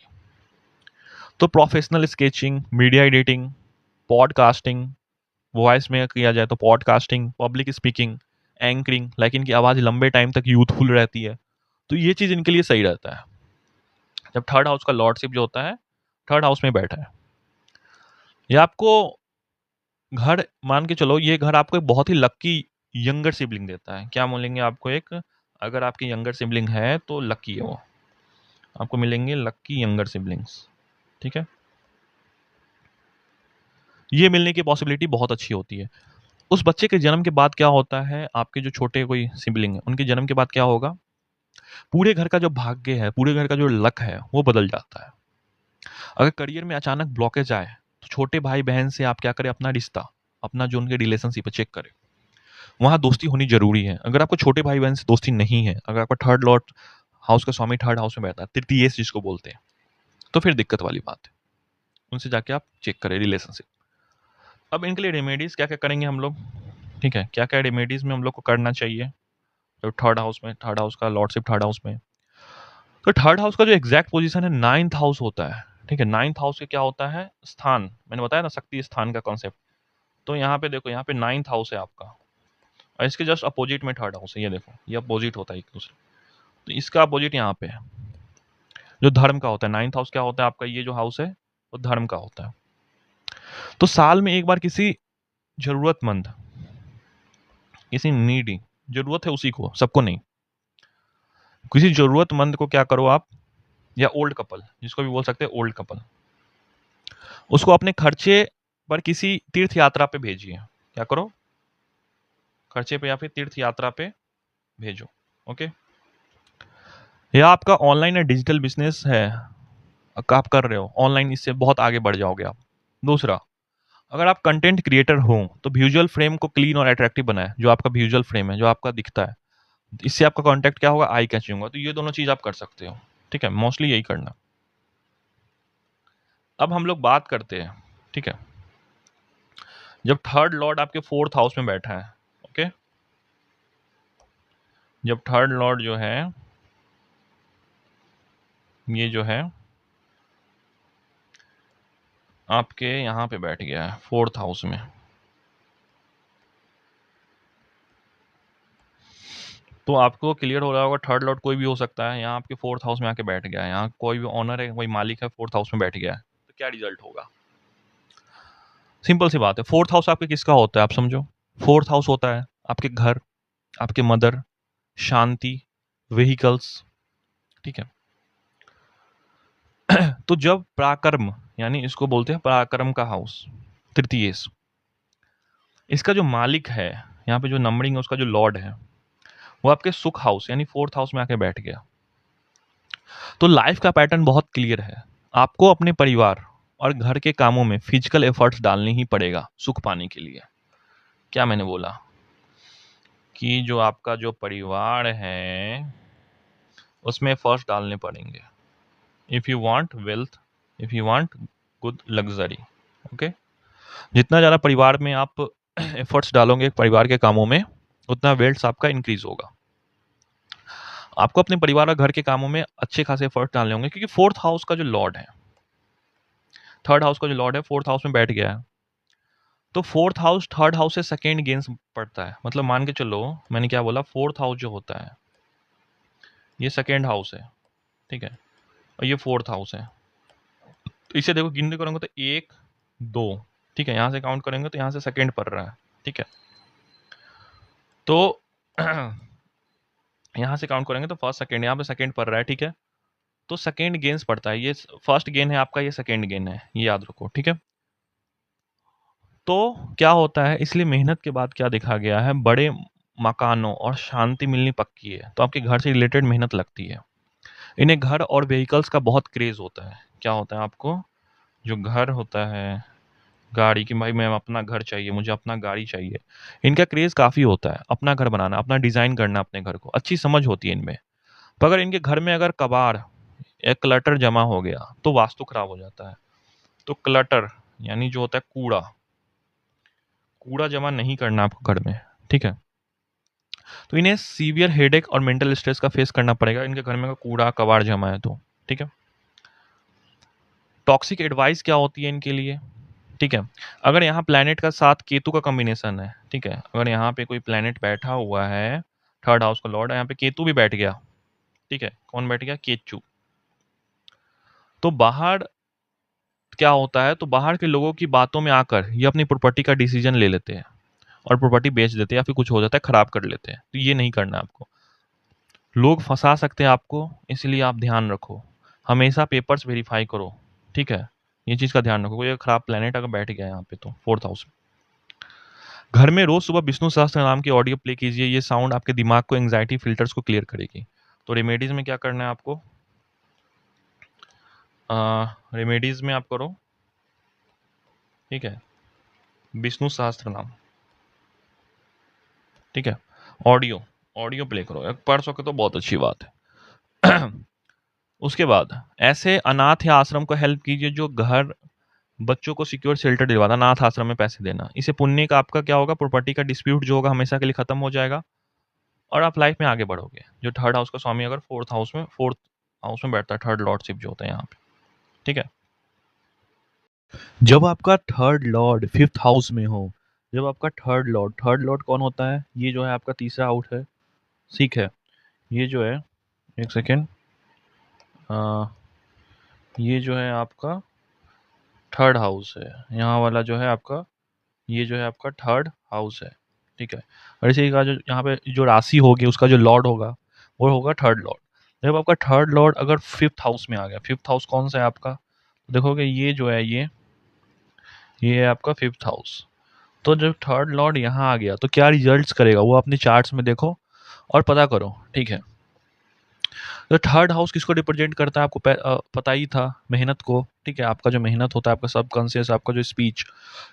तो professional sketching, media editing, podcasting, voice में किया जाए तो podcasting, public speaking, anchoring, like इनकी आवाज लंबे टाइम तक यूथफुल रहती है, तो ये चीज इनके लिए सही रहता है जब थर्ड हाउस का लॉर्डशिप जो होता है थर्ड हाउस में बैठा है। ये आपको घर, मान के चलो ये घर आपको एक बहुत ही लकी यंगर सिबलिंग देता है। क्या बोलेंगे आपको, एक, अगर आपकी यंगर सिबलिंग है तो लकी है वो, आपको मिलेंगे लकी यंगर सिबलिंग्स। ठीक है। ये मिलने की पॉसिबिलिटी बहुत अच्छी होती है। उस बच्चे के जन्म के बाद क्या होता है, आपके जो छोटे कोई सिबलिंग है उनके जन्म के बाद क्या होगा, पूरे घर का जो भाग्य है, पूरे घर का जो लक है वो बदल जाता है। अगर करियर में अचानक ब्लॉकेज आए तो छोटे भाई बहन से आप क्या करें, अपना रिश्ता, अपना जो उनके रिलेशनशिप है चेक करें, वहां दोस्ती होनी जरूरी है। अगर आपको छोटे भाई बहन से दोस्ती नहीं है, अगर आपका थर्ड लॉर्ड हाउस का स्वामी थर्ड हाउस में बैठा है, तृतीय जिसको बोलते हैं, तो फिर दिक्कत वाली बात है। उनसे जाके आप चेक करें रिलेशनशिप। अब इनके लिए रेमेडीज क्या क्या करेंगे हम लोग। ठीक है, क्या क्या रेमेडीज में हम लोग को करना चाहिए तो थर्ड हाउस में, थर्ड हाउस का लॉर्डशिप थर्ड हाउस में। तो थर्ड हाउस का जो एग्जैक्ट पोजीशन है नाइन्थ हाउस होता है। ठीक है। नाइन्थ हाउस के क्या होता है, स्थान, मैंने बताया ना शक्ति स्थान का कॉन्सेप्ट। तो यहाँ पे देखो, यहाँ पे नाइन्थ हाउस है आपका, और इसके जस्ट अपोजिट में थर्ड हाउस है। ये देखो, ये अपोजिट होता है एक दूसरे, तो इसका अपोजिट यहाँ पे है जो धर्म का होता है। नाइन्थ हाउस क्या होता है आपका, ये जो हाउस है वो धर्म का होता है। तो साल में एक बार किसी जरूरतमंद, किसी नीडी, जरूरत है उसी को, सबको नहीं, किसी जरूरतमंद को क्या करो आप, या ओल्ड कपल जिसको भी बोल सकते हैं, ओल्ड कपल, उसको अपने खर्चे पर किसी तीर्थ यात्रा पे भेजिए। क्या करो, खर्चे पे या फिर तीर्थ यात्रा पे भेजो। ओके। या आपका ऑनलाइन या डिजिटल बिजनेस है, आप कर रहे हो ऑनलाइन, इससे बहुत आगे बढ़ जाओगे आप। दूसरा, अगर आप कंटेंट क्रिएटर हो तो विजुअल फ्रेम को क्लीन और अट्रैक्टिव बनाए, जो आपका विजुअल फ्रेम है, जो आपका दिखता है, इससे आपका कॉन्टेक्ट क्या होगा, आई कैचिंग होगा। तो ये दोनों चीज आप कर सकते हो। ठीक है, मोस्टली यही करना। अब हम लोग बात करते हैं, ठीक है, जब थर्ड लॉर्ड आपके फोर्थ हाउस में बैठा है। ओके। जब थर्ड लॉर्ड जो है, ये जो है आपके यहाँ पे बैठ गया है फोर्थ हाउस में, तो आपको क्लियर हो रहा होगा थर्ड लॉर्ड कोई भी हो सकता है। यहाँ आपके फोर्थ हाउस में आके बैठ गया है, यहाँ कोई भी ऑनर है, कोई मालिक है, फोर्थ हाउस में बैठ गया है, तो क्या रिजल्ट होगा। सिंपल सी बात है, फोर्थ हाउस आपके किसका होता है, आप समझो। फोर्थ हाउस होता है आपके घर, आपके मदर, शांति, व्हीकल्स। ठीक है। तो जब पराक्रम, यानी इसको बोलते हैं पराक्रम का हाउस, तृतीय, इसका जो मालिक है, यहाँ पे जो नंबरिंग है उसका जो लॉर्ड है, वो आपके सुख हाउस यानी फोर्थ हाउस में आके बैठ गया। तो लाइफ का पैटर्न बहुत क्लियर है। आपको अपने परिवार और घर के कामों में फिजिकल एफर्ट्स डालने ही पड़ेगा सुख पाने के लिए। क्या मैंने बोला कि जो आपका जो परिवार है उसमें एफर्ट्स डालने पड़ेंगे, if you want wealth, if you want good luxury. Okay. जितना ज़्यादा परिवार में आप एफर्ट्स डालोगे परिवार के कामों में, उतना वेल्थ आपका इंक्रीज होगा। आपको अपने परिवार और घर के कामों में अच्छे खासे एफर्ट डालने होंगे, क्योंकि फोर्थ हाउस का जो लॉर्ड है, थर्ड हाउस का जो लॉर्ड है फोर्थ हाउस में बैठ गया है। तो फोर्थ हाउस थर्ड हाउस से सेकेंड गेन्स पड़ता है। मतलब मान के चलो, मैंने क्या बोला, फोर्थ हाउस जो होता है ये सेकेंड हाउस है, ठीक है, और ये फोर्थ हाउस है। तो इसे देखो गिनती करेंगे तो एक, दो, ठीक है, यहाँ से काउंट करेंगे तो यहाँ से सेकेंड पड़ रहा है, ठीक है। तो यहाँ से काउंट करेंगे तो फर्स्ट सेकेंड, यहाँ पे सेकेंड पड़ रहा है, ठीक है। तो सेकेंड गेन्स पड़ता है, ये फर्स्ट गेन है आपका, ये सेकेंड गेन है, ये याद रखो, ठीक है। तो क्या होता है, इसलिए मेहनत के बाद क्या देखा गया है, बड़े मकानों और शांति मिलनी पक्की है। तो आपके घर से रिलेटेड मेहनत लगती है। इन्हें घर और व्हीकल्स का बहुत क्रेज होता है। क्या होता है आपको, जो घर होता है, गाड़ी की, भाई मैं अपना घर चाहिए, मुझे अपना गाड़ी चाहिए, इनका क्रेज काफ़ी होता है। अपना घर बनाना, अपना डिज़ाइन करना, अपने घर को अच्छी समझ होती है इनमें। पर अगर इनके घर में अगर कबाड़ या क्लटर जमा हो गया तो वास्तु खराब हो जाता है। तो क्लटर यानी जो होता है कूड़ा, कूड़ा जमा नहीं करना आपको घर में, ठीक है। तो इन्हें सीवियर हेडेक और मेंटल स्ट्रेस का फेस करना पड़ेगा, इनके घर में अगर कूड़ा कबाड़ जमा है तो, ठीक है। टॉक्सिक एडवाइस क्या होती है इनके लिए, ठीक है। अगर यहाँ प्लैनेट का साथ केतु का कॉम्बिनेशन है, ठीक है, अगर यहाँ पे कोई प्लैनेट बैठा हुआ है, थर्ड हाउस का लॉर्ड है, यहाँ पे केतु भी बैठ गया, ठीक है, कौन बैठ गया, केतु। तो बाहर क्या होता है, तो बाहर के लोगों की बातों में आकर ये अपनी प्रॉपर्टी का डिसीजन ले लेते हैं और प्रॉपर्टी बेच देते हैं, या फिर कुछ हो जाता है खराब कर लेते हैं। तो ये नहीं करना है आपको। लोग फंसा सकते हैं आपको, इसलिए आप ध्यान रखो, हमेशा पेपर्स वेरीफाई करो, ठीक है। ये चीज़ का ध्यान रखो, कोई खराब प्लेनेट अगर बैठ गया यहाँ पे तो फोर्थ हाउस में। घर में रोज सुबह विष्णु सहस्त्र नाम की ऑडियो प्ले कीजिए, ये साउंड आपके दिमाग को, एंग्जाइटी फिल्टर्स को क्लियर करेगी। तो रेमेडीज में क्या करना है आपको, रेमेडीज में आप करो, ठीक है, विष्णु सहस्त्र नाम, ठीक है, ऑडियो ऑडियो प्ले करो, पढ़ सके तो बहुत अच्छी बात है। उसके बाद ऐसे अनाथ या आश्रम को हेल्प कीजिए जो घर बच्चों को सिक्योर शेल्टर दिलवाना, अनाथ आश्रम में पैसे देना, इसे पुण्य का आपका क्या होगा, प्रॉपर्टी का डिस्प्यूट जो होगा हमेशा के लिए खत्म हो जाएगा और आप लाइफ में आगे बढ़ोगे। जो थर्ड हाउस का स्वामी अगर फोर्थ हाउस में बैठता है, थर्ड लॉर्डशिप जो होता है यहाँ पे, ठीक है। जब आपका थर्ड लॉर्ड फिफ्थ हाउस में हो, जब आपका थर्ड लॉर्ड कौन होता है, ये जो है आपका तीसरा हाउस है, ठीक है। ये जो है, एक सेकेंड, ये जो है आपका थर्ड हाउस है, यहाँ वाला जो है आपका, ये जो है आपका थर्ड हाउस है, ठीक है। और इसी का जो यहाँ पे जो राशि होगी उसका जो लॉर्ड होगा वो होगा थर्ड लॉर्ड। जब आपका थर्ड लॉर्ड अगर फिफ्थ हाउस में आ गया, फिफ्थ हाउस कौन सा है आपका, देखोगे ये जो है, ये है आपका फिफ्थ हाउस। तो जब थर्ड लॉर्ड यहाँ आ गया तो क्या रिजल्ट्स करेगा वो अपने चार्ट्स में देखो और पता करो, ठीक है। तो थर्ड हाउस किसको रिप्रेजेंट करता है आपको पता ही था, मेहनत को, ठीक है। आपका जो मेहनत होता है, आपका सबकॉन्शियस, आपका जो स्पीच,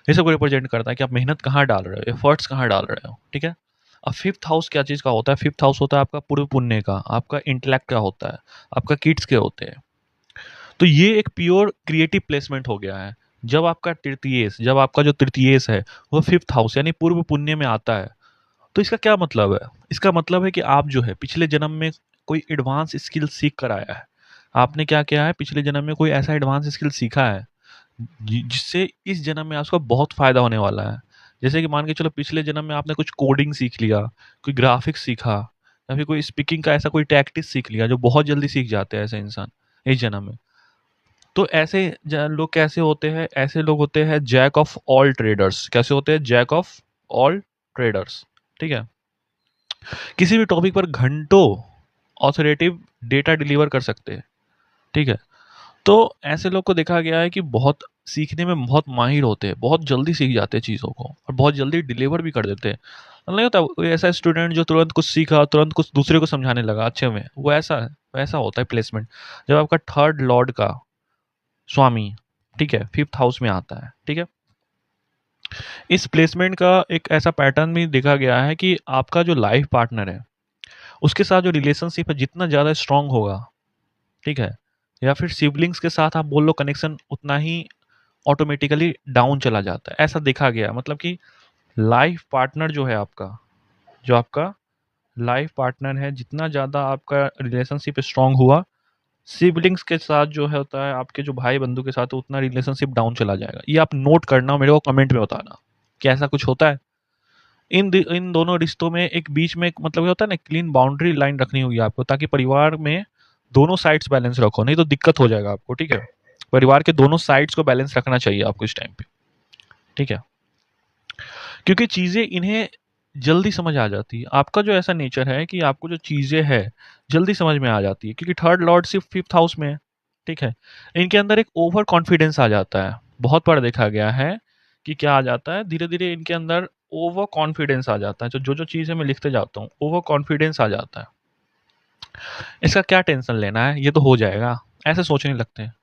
ये सब को रिप्रेजेंट करता है कि आप मेहनत कहाँ डाल रहे हो, एफर्ट्स कहाँ डाल रहे हो, ठीक है। अब फिफ्थ हाउस क्या चीज़ का होता है, फिफ्थ हाउस होता है आपका पूर्व पुण्य का, आपका इंटेलेक्ट का होता है, आपका किड्स के होते हैं। तो ये एक प्योर क्रिएटिव प्लेसमेंट हो गया है। जब आपका तृतीयेश, जब आपका जो तृतीयेश है वो फिफ्थ हाउस यानी पूर्व पुण्य में आता है, तो इसका क्या मतलब है, इसका मतलब है कि आप जो है पिछले जन्म में कोई एडवांस स्किल सीख कर आया है। आपने क्या किया है, पिछले जन्म में कोई ऐसा एडवांस स्किल सीखा है जिससे इस जन्म में आपको बहुत फायदा होने वाला है। जैसे कि मान के चलो पिछले जन्म में आपने कुछ कोडिंग सीख लिया, कोई ग्राफिक्स सीखा, या फिर कोई स्पीकिंग का ऐसा कोई टैक्टिस सीख लिया, जो बहुत जल्दी सीख जाते हैं ऐसे इंसान इस जन्म में। तो ऐसे लोग कैसे होते हैं, ऐसे लोग होते हैं जैक ऑफ ऑल ट्रेडर्स। कैसे होते हैं, जैक ऑफ ऑल ट्रेडर्स, ठीक है। किसी भी टॉपिक पर घंटों ऑथोरेटिव डेटा डिलीवर कर सकते हैं, ठीक है। तो ऐसे लोग को देखा गया है कि बहुत सीखने में बहुत माहिर होते हैं, बहुत जल्दी सीख जाते हैं चीज़ों को और बहुत जल्दी डिलीवर भी कर देते हैं। नहीं होता कोई ऐसा स्टूडेंट जो तुरंत कुछ सीखा, तुरंत कुछ दूसरे को समझाने लगा अच्छे में, वो ऐसा है, वैसा होता है प्लेसमेंट जब आपका थर्ड लॉर्ड का स्वामी, ठीक है, फिफ्थ हाउस में आता है, ठीक है। इस प्लेसमेंट का एक ऐसा पैटर्न भी देखा गया है कि आपका जो लाइफ पार्टनर है उसके साथ जो रिलेशनशिप है जितना ज़्यादा स्ट्रांग होगा, ठीक है, या फिर सिबलिंग्स के साथ आप बोल लो कनेक्शन उतना ही ऑटोमेटिकली डाउन चला जाता है, ऐसा देखा गया। मतलब कि लाइफ पार्टनर जो है आपका, जो आपका लाइफ पार्टनर है, जितना ज़्यादा आपका रिलेशनशिप स्ट्रांग हुआ, सिबलिंग्स के साथ जो है होता है, आपके जो भाई बंधु के साथ, उतना रिलेशनशिप डाउन चला जाएगा। ये आप नोट करना, मेरे को कमेंट में बताना। क्या ऐसा कुछ होता है? इन दोनों रिश्तों में एक बीच में एक मतलब क्या होता है ना, क्लीन बाउंड्री लाइन रखनी होगी आपको, ताकि परिवार में दोनों साइड्स बैलेंस रखो, नहीं तो दिक्कत हो जाएगा आपको, ठीक है? परिवार के दोनों साइड्स को बैलेंस रखना चाहिए आपको इस टाइम पे, ठीक है? क्योंकि चीज़ें इन्हें जल्दी समझ आ जाती है। आपका जो ऐसा नेचर है कि आपको जो चीज़ें हैं, जल्दी समझ में आ जाती है, क्योंकि थर्ड लॉर्ड सिर्फ़ 5th हाउस में है, ठीक है? इनके अंदर एक ओवर कॉन्फिडेंस आ जाता है। बहुत बार देखा गया है कि क्या आ जाता है, धीरे-धीरे इनके अंदर ओवर कॉन्फिडेंस आ जाता है। जो-जो चीज़ें मैं लिखते जाता हूँ, ओवर कॉन्फिडेंस आ जाता है। इसका क्या टेंशन लेना है, ये तो हो जाएगा, ऐसे सोचने लगते हैं।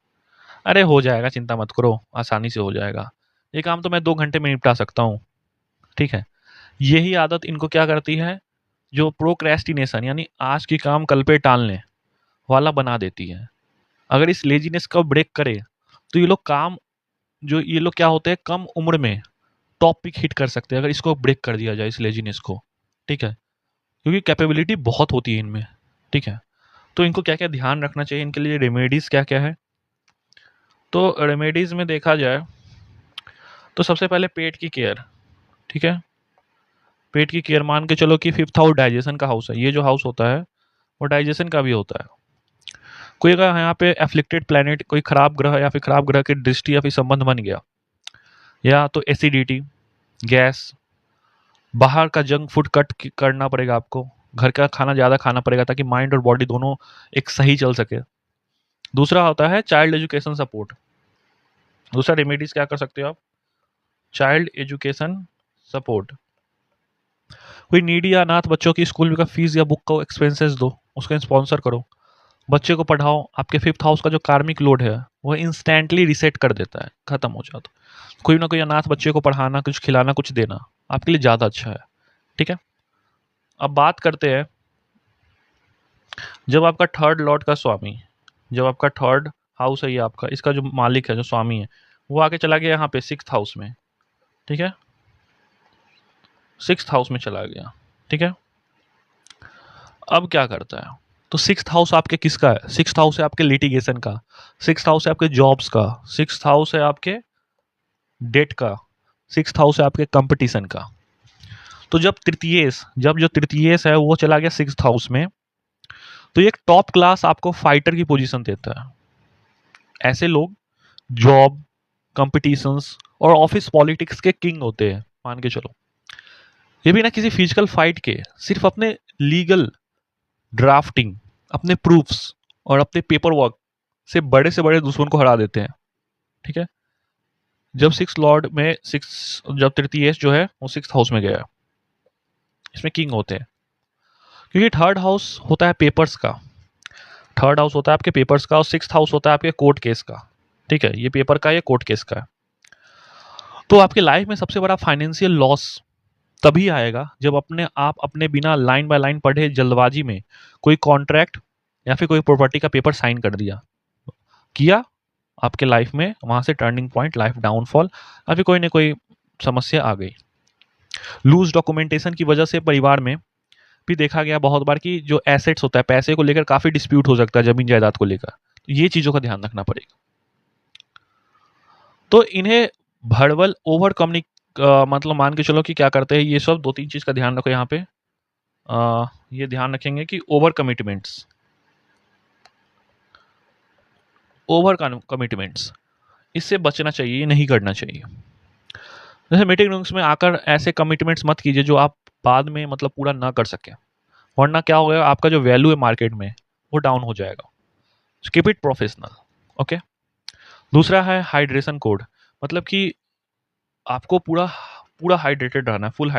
अरे हो जाएगा, चिंता मत करो, आसानी से हो जाएगा। ये काम तो मैं 2 घंटे में निपटा सकता हूँ, ठीक है? यही आदत इनको क्या करती है, जो प्रोक्रेस्टिनेशन यानी आज की काम कल पे टालने वाला बना देती है। अगर इस लेज़ीनेस को ब्रेक करे, तो ये लोग काम जो ये लोग क्या होते हैं, कम उम्र में टॉप पिक हिट कर सकते हैं, अगर इसको ब्रेक कर दिया जाए, इस लेज़ीनेस को, ठीक है? क्योंकि कैपेबिलिटी बहुत होती है इनमें, ठीक है? तो इनको क्या-क्या ध्यान रखना चाहिए, इनके लिए रेमेडीज़ क्या-क्या है? तो रेमेडीज़ में देखा जाए, तो सबसे पहले पेट की केयर, ठीक है? पेट की केयर मान के चलो कि 5th हाउस डाइजेशन का हाउस है। ये जो हाउस होता है, वो डाइजेशन का भी होता है। कोई अगर यहाँ पे एफ्लिक्टेड प्लैनेट, कोई खराब ग्रह या फिर खराब ग्रह की दृष्टि या फिर संबंध बन गया, या तो एसिडिटी, गैस, बाहर का जंक फूड करना पड़ेगा आपको, घर का खाना ज़्यादा खाना पड़ेगा, ताकि माइंड और बॉडी दोनों एक सही चल सके। दूसरा होता है चाइल्ड एजुकेशन सपोर्ट। दूसरा रेमेडीज क्या कर सकते हो आप? Child education support. कोई नीडी या अनाथ बच्चों की स्कूल का फीस या बुक का एक्सपेंसेस दो, उसका स्पॉन्सर करो, बच्चे को पढ़ाओ। आपके 5th हाउस का जो कार्मिक लोड है, वो इंस्टेंटली रिसेट कर देता है, खत्म हो जाता है। कोई ना कोई अनाथ बच्चे को पढ़ाना, कुछ खिलाना, कुछ देना आपके लिए ज़्यादा अच्छा है, ठीक है? अब बात करते हैं, जब आपका थर्ड लॉर्ड का स्वामी, जब आपका थर्ड हाउस है, ये आपका, इसका जो मालिक है, जो स्वामी है, वो आके चला गया यहाँ पे 6th हाउस में, ठीक है? 6th हाउस में चला गया, ठीक है? अब क्या करता है? तो 6th हाउस आपके किसका है? 6th हाउस है आपके लिटिगेशन का, 6th हाउस है आपके जॉब्स का, 6th हाउस है आपके डेट का, 6th हाउस है आपके कंपटीशन का। तो जब जो तृतीयेश है वो चला गया 6th हाउस में, तो ये एक टॉप क्लास आपको फाइटर की पोजीशन देता है। ऐसे लोग जॉब, कंपटीशंस और ऑफिस पॉलिटिक्स के किंग होते हैं, मान के चलो। ये भी ना किसी फिजिकल फाइट के, सिर्फ अपने लीगल ड्राफ्टिंग, अपने प्रूफ्स और अपने पेपर वर्क से बड़े दुश्मन को हरा देते हैं, ठीक है? जब 6 लॉर्ड में 6, जब तृतीयेश जो है वो 6th हाउस में गया, इसमें किंग होते हैं। क्योंकि थर्ड हाउस होता है पेपर्स का, थर्ड हाउस होता है आपके पेपर्स का, और 6th हाउस होता है आपके कोर्ट केस का, ठीक है? ये पेपर का, ये कोर्ट केस का है। तो आपके लाइफ में सबसे बड़ा फाइनेंशियल लॉस तभी आएगा, जब आप अपने बिना लाइन बाय लाइन पढ़े जल्दबाजी में कोई कॉन्ट्रैक्ट या फिर कोई प्रॉपर्टी का पेपर साइन कर किया, आपके लाइफ में वहां से टर्निंग पॉइंट, लाइफ डाउनफॉल, या फिर कोई ना कोई समस्या आ गई। लूज डॉक्यूमेंटेशन की वजह से परिवार में भी देखा गया बहुत बार कि जो एसेट्स होता है, पैसे को लेकर काफी डिस्प्यूट हो सकता है, जमीन जायदाद को लेकर। तो ये चीजों का ध्यान रखना पड़ेगा। तो इन्हें भड़बल ओवर कम्युनिक मतलब मान के चलो कि क्या करते हैं ये सब, 2-3 चीज का ध्यान रखो यहाँ पे। ये ध्यान रखेंगे कि ओवर कमिटमेंट्स, इससे बचना चाहिए, ये नहीं करना चाहिए। जैसे मीटिंग रूम्स में आकर ऐसे कमिटमेंट्स मत कीजिए जो आप बाद में मतलब पूरा ना कर सके, वरना क्या होगा, आपका जो वैल्यू है मार्केट में वो डाउन हो जाएगा। Keep it professional, okay? दूसरा है हाइड्रेशन कोड, मतलब कि आपको पूरा पूरा हाइड्रेटेड रहना है, फुल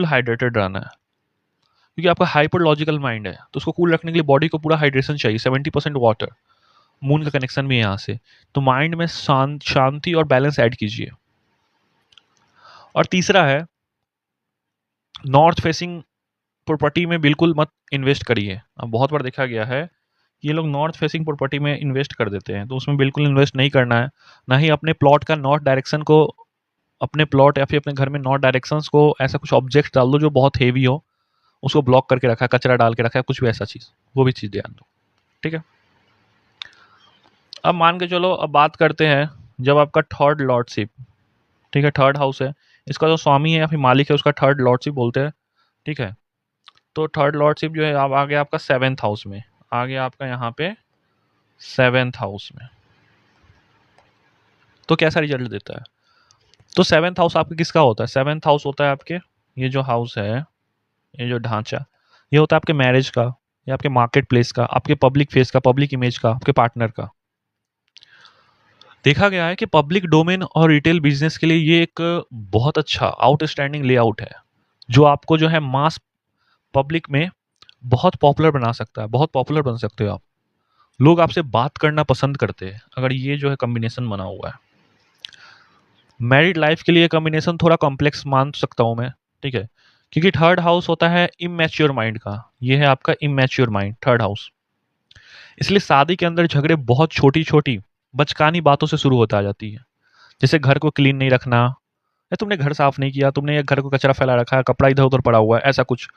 हाइड्रेटेड रहना है। क्योंकि आपका हाइपरलॉजिकल माइंड है, तो उसको कूल रखने के लिए बॉडी को पूरा हाइड्रेशन चाहिए, 70% वाटर। मून का कनेक्शन भी यहाँ से, तो माइंड में शांति और बैलेंस ऐड कीजिए। और तीसरा है, नॉर्थ फेसिंग प्रॉपर्टी में बिल्कुल मत इन्वेस्ट करिए। अब बहुत बार देखा गया है कि ये लोग नॉर्थ फेसिंग प्रॉपर्टी में इन्वेस्ट कर देते हैं, तो उसमें बिल्कुल इन्वेस्ट नहीं करना है। ना ही अपने प्लॉट का नॉर्थ डायरेक्शन को, अपने प्लॉट या फिर अपने घर में नॉर्थ डायरेक्शंस को ऐसा कुछ ऑब्जेक्ट डाल दो जो बहुत हेवी हो, उसको ब्लॉक करके रखा है, कचरा डाल के रखा है, कुछ भी ऐसा चीज़, वो भी चीज़ ध्यान दो, ठीक है? अब मान के चलो, अब बात करते हैं जब आपका थर्ड लॉर्डशिप ठीक है, थर्ड हाउस है। इसका जो स्वामी है या फिर मालिक है उसका थर्ड लॉर्डशिप बोलते हैं। ठीक है, तो थर्ड लॉर्डशिप जो है अब आ गया आपका सेवेंथ हाउस में, आ गया आपका यहाँ पे सेवेंथ हाउस में। तो कैसा रिजल्ट देता है? तो सेवेंथ हाउस आपके किसका होता है? सेवेंथ हाउस होता है आपके, ये जो हाउस है, ये जो ढांचा, ये होता है आपके मैरिज का, या आपके मार्केट प्लेस का, आपके पब्लिक फेस का, पब्लिक इमेज का, आपके पार्टनर का। देखा गया है कि पब्लिक डोमेन और रिटेल बिजनेस के लिए ये एक बहुत अच्छा आउटस्टैंडिंग लेआउट है, जो आपको जो है मास पब्लिक में बहुत पॉपुलर बना सकता है, बहुत पॉपुलर बन सकते हो आप। लोग आपसे बात करना पसंद करते हैं अगर ये जो है कॉम्बिनेशन बना हुआ है। मैरिड लाइफ के लिए कॉम्बिनेशन थोड़ा कॉम्प्लेक्स मान सकता हूं मैं। ठीक है, क्योंकि थर्ड हाउस होता है इमैच्योर माइंड का, ये है आपका इमैच्योर माइंड थर्ड हाउस। इसलिए शादी के अंदर झगड़े बहुत छोटी छोटी बचकानी बातों से शुरू होता आ जाती है। जैसे घर को क्लीन नहीं रखना, या तुमने घर साफ नहीं किया, तुमने ये घर को कचरा फैला रखा है, कपड़ा इधर उधर पड़ा हुआ है, ऐसा कुछ।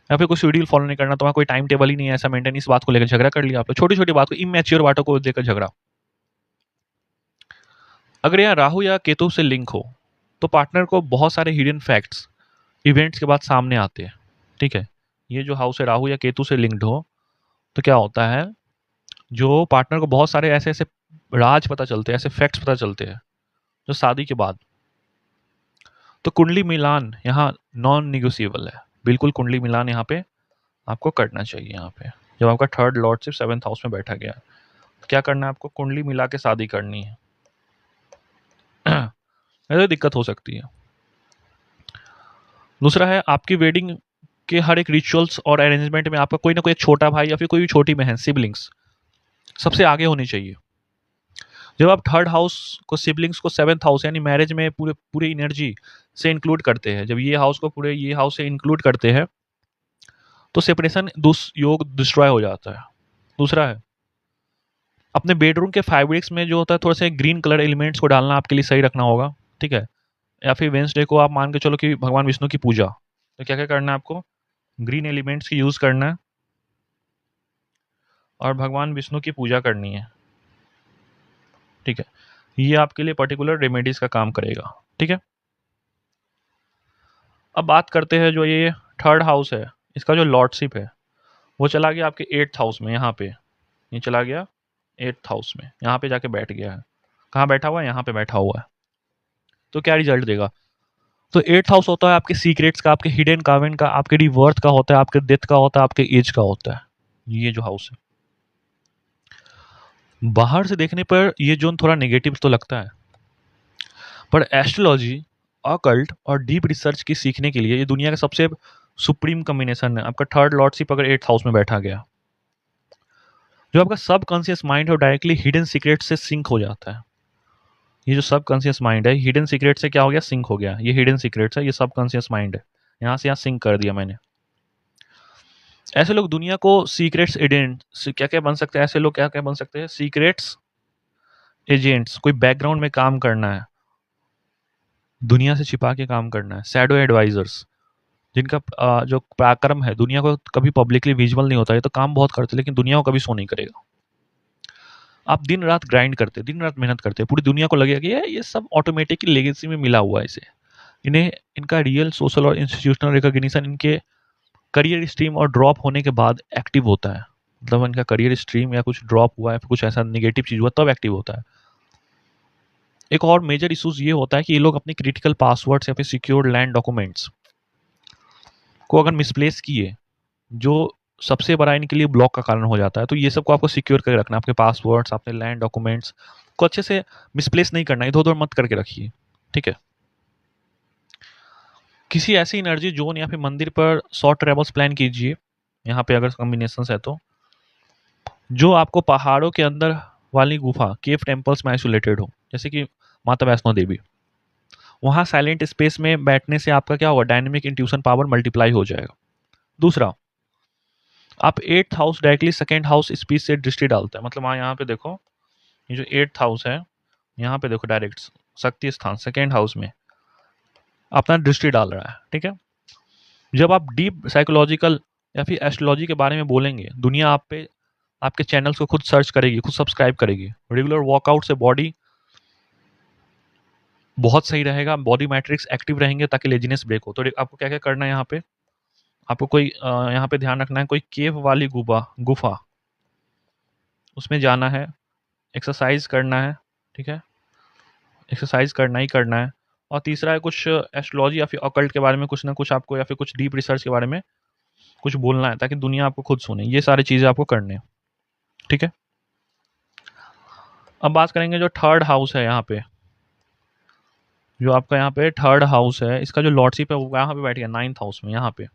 या फिर कोई शेड्यूल फॉलो नहीं करना, तुम्हारा कोई टाइम टेबल ही नहीं है ऐसा मेंटेन, इस बात को लेकर झगड़ा कर लिया आप लोग, छोटी छोटी बात को, इमैच्योर बातों को लेकर झगड़ा। अगर यहाँ राहु या केतु से लिंक हो तो पार्टनर को बहुत सारे हिडन फैक्ट्स इवेंट्स के बाद सामने आते हैं। ठीक है, ये जो हाउस है राहु या केतु से लिंक्ड हो तो क्या होता है, जो पार्टनर को बहुत सारे ऐसे ऐसे राज पता चलते हैं, ऐसे फैक्ट्स पता चलते हैं जो शादी के बाद। तो कुंडली मिलान यहाँ नॉन निगोशिएबल है, बिल्कुल कुंडली मिलान यहाँ पे आपको करना चाहिए। यहाँ पे जब आपका थर्ड लॉर्डशिप सेवेंथ हाउस में बैठा गया, तो क्या करना है आपको, कुंडली मिला के शादी करनी है। ऐसे दिक्कत हो सकती है। दूसरा है आपकी वेडिंग के हर एक रिचुअल्स और अरेंजमेंट में आपका कोई ना कोई एक छोटा भाई या फिर कोई भी छोटी बहन सिबलिंग्स सबसे आगे होनी चाहिए। जब आप थर्ड हाउस को सिबलिंग्स को सेवेंथ हाउस यानी मैरिज में पूरे पूरी एनर्जी से इंक्लूड करते हैं, जब ये हाउस को पूरे ये हाउस से इंक्लूड करते हैं तो सेपरेशन योग डिस्ट्रॉय हो जाता है। दूसरा है अपने बेडरूम के फैब्रिक्स में जो होता है थोड़ा सा ग्रीन कलर एलिमेंट्स को डालना आपके लिए सही रखना होगा। ठीक है, या फिर वेंसडे को आप मान के चलो कि भगवान विष्णु की पूजा, तो क्या क्या करना है आपको, ग्रीन एलिमेंट्स की यूज करना है और भगवान विष्णु की पूजा करनी है। ठीक है, ये आपके लिए पर्टिकुलर रेमेडीज का काम करेगा। ठीक है, अब बात करते हैं जो ये थर्ड हाउस है, इसका जो लॉर्डशिप है वो चला गया आपके एट्थ हाउस में। यहाँ पे ये चला गया एट्थ हाउस में, यहाँ पे जाके बैठ गया है। कहाँ बैठा हुआ है? यहाँ पे बैठा हुआ है। तो क्या रिजल्ट देगा? तो एट्थ हाउस होता है आपके सीक्रेट्स का, आपके हिडन कावेंट का, आपके रिवर्थ का होता है, आपके डेथ का होता है, आपके एज का होता है। ये जो हाउस है, बाहर से देखने पर ये जोन थोड़ा नेगेटिव तो लगता है, पर एस्ट्रोलॉजी, ऑकल्ट और डीप रिसर्च की सीखने के लिए ये दुनिया का सबसे सुप्रीम कॉम्बिनेशन है। आपका थर्ड लॉर्डशिप अगर एट्थ हाउस में बैठा गया, जो आपका सब कॉन्शियस माइंड है वो डायरेक्टली हिडन सीक्रेट से सिंक हो जाता है। ये जो सब कॉन्शियस माइंड है हिडन सीक्रेट से क्या हो गया, सिंक हो गया। ये हिडन सीक्रेट्स है, ये सब कॉन्शियस माइंड है, यहाँ से यहाँ सिंक कर दिया मैंने। ऐसे लोग दुनिया को सीक्रेट्स एजेंट क्या क्या बन सकते हैं, ऐसे लोग क्या क्या बन सकते हैं, सीक्रेट्स एजेंट्स। कोई बैकग्राउंड में काम करना है, दुनिया से छिपा के काम करना है। शैडो एडवाइजर्स, जिनका जो पराक्रम है दुनिया को कभी पब्लिकली विजुअल नहीं होता है, तो काम बहुत करते लेकिन दुनिया को कभी शो नहीं करेगा। आप दिन रात ग्राइंड करते, दिन रात मेहनत करते, पूरी दुनिया को लगेगा कि ये सब ऑटोमेटिकली लेगेसी में मिला हुआ है इसे। इन्हें इनका रियल सोशल और इंस्टीट्यूशनल रिकॉग्निशन इनके करियर स्ट्रीम और ड्रॉप होने के बाद एक्टिव होता है। मतलब इनका करियर स्ट्रीम या कुछ ड्रॉप हुआ है, फिर कुछ ऐसा नेगेटिव चीज हुआ तब एक्टिव होता है। एक और मेजर इशूज ये होता है कि ये लोग अपने क्रिटिकल पासवर्ड्स या फिर सिक्योर्ड लैंड डॉक्यूमेंट्स को अगर मिसप्लेस किए, जो सबसे बड़ा इनके लिए ब्लॉक का कारण हो जाता है। तो ये सब को आपको सिक्योर करके रखना, आपके पासवर्ड्स, अपने लैंड डॉक्यूमेंट्स को अच्छे से मिसप्लेस नहीं करना, इधर उधर मत करके रखिए। ठीक है, किसी ऐसी एनर्जी जोन या फिर मंदिर पर शॉर्ट ट्रेवल्स प्लान कीजिए, यहाँ पे अगर कॉम्बिनेशन है तो, जो आपको पहाड़ों के अंदर वाली गुफा केव टेम्पल्स में आइसोलेटेड हो, जैसे कि माता वैष्णो देवी। वहाँ साइलेंट स्पेस में बैठने से आपका क्या होगा, डायनेमिक इंट्यूशन पावर मल्टीप्लाई हो जाएगा। दूसरा, आप eighth house directly second house speech से दृष्टि डालता है। मतलब हाँ, यहाँ पे देखो, ये जो एट्थ हाउस है, यहाँ पे देखो डायरेक्ट शक्ति स्थान सेकेंड हाउस में अपना दृष्टि डाल रहा है। ठीक है, जब आप डीप साइकोलॉजिकल या फिर एस्ट्रोलॉजी के बारे में बोलेंगे, दुनिया आप पे आपके चैनल्स को खुद सर्च करेगी, खुद सब्सक्राइब करेगी। रेगुलर वर्कआउट से बॉडी बहुत सही रहेगा, बॉडी मैट्रिक्स एक्टिव रहेंगे ताकि लेजीनेस ब्रेक हो। तो आपको क्या क्या करना है यहाँ पे, आपको कोई यहाँ पे ध्यान रखना है, कोई केव वाली गुफा गुफा उसमें जाना है, एक्सरसाइज करना है, ठीक है, एक्सरसाइज करना ही करना है। और तीसरा है कुछ एस्ट्रोलॉजी या फिर ऑकल्ट के बारे में कुछ ना कुछ आपको, या फिर कुछ डीप रिसर्च के बारे में कुछ बोलना है ताकि दुनिया आपको खुद सुने। ये सारी चीज़ें आपको करनी है, ठीक है। अब बात करेंगे जो थर्ड हाउस है यहाँ पे, जो आपका यहाँ पे थर्ड हाउस है, इसका जो लॉर्डशिप है वो यहाँ पे बैठ गया नाइन्थ हाउस में यहाँ पे।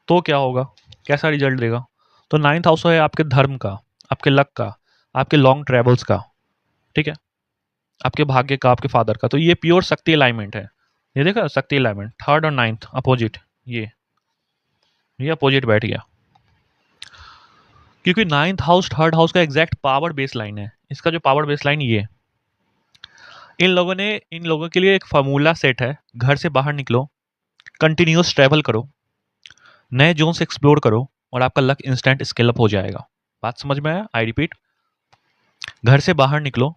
तो क्या होगा, कैसा रिजल्ट देगा? तो नाइन्थ हाउस है आपके धर्म का, आपके लक का, आपके लॉन्ग ट्रेवल्स का, ठीक है, आपके भाग्य का, आपके फादर का। तो ये प्योर शक्ति अलाइनमेंट है। ये देखा शक्ति अलाइनमेंट, थर्ड और नाइन्थ अपोजिट, ये अपोजिट बैठ गया, क्योंकि नाइन्थ हाउस थर्ड हाउस का एग्जैक्ट पावर बेस लाइन है। इसका जो पावर बेस लाइन ये, इन लोगों के लिए एक फार्मूला सेट है, घर से बाहर निकलो, कंटिन्यूस ट्रैवल करो, नए जोन्स एक्सप्लोर करो और आपका लक इंस्टेंट स्केल अप हो जाएगा। बात समझ में आया? आई रिपीट, घर से बाहर निकलो,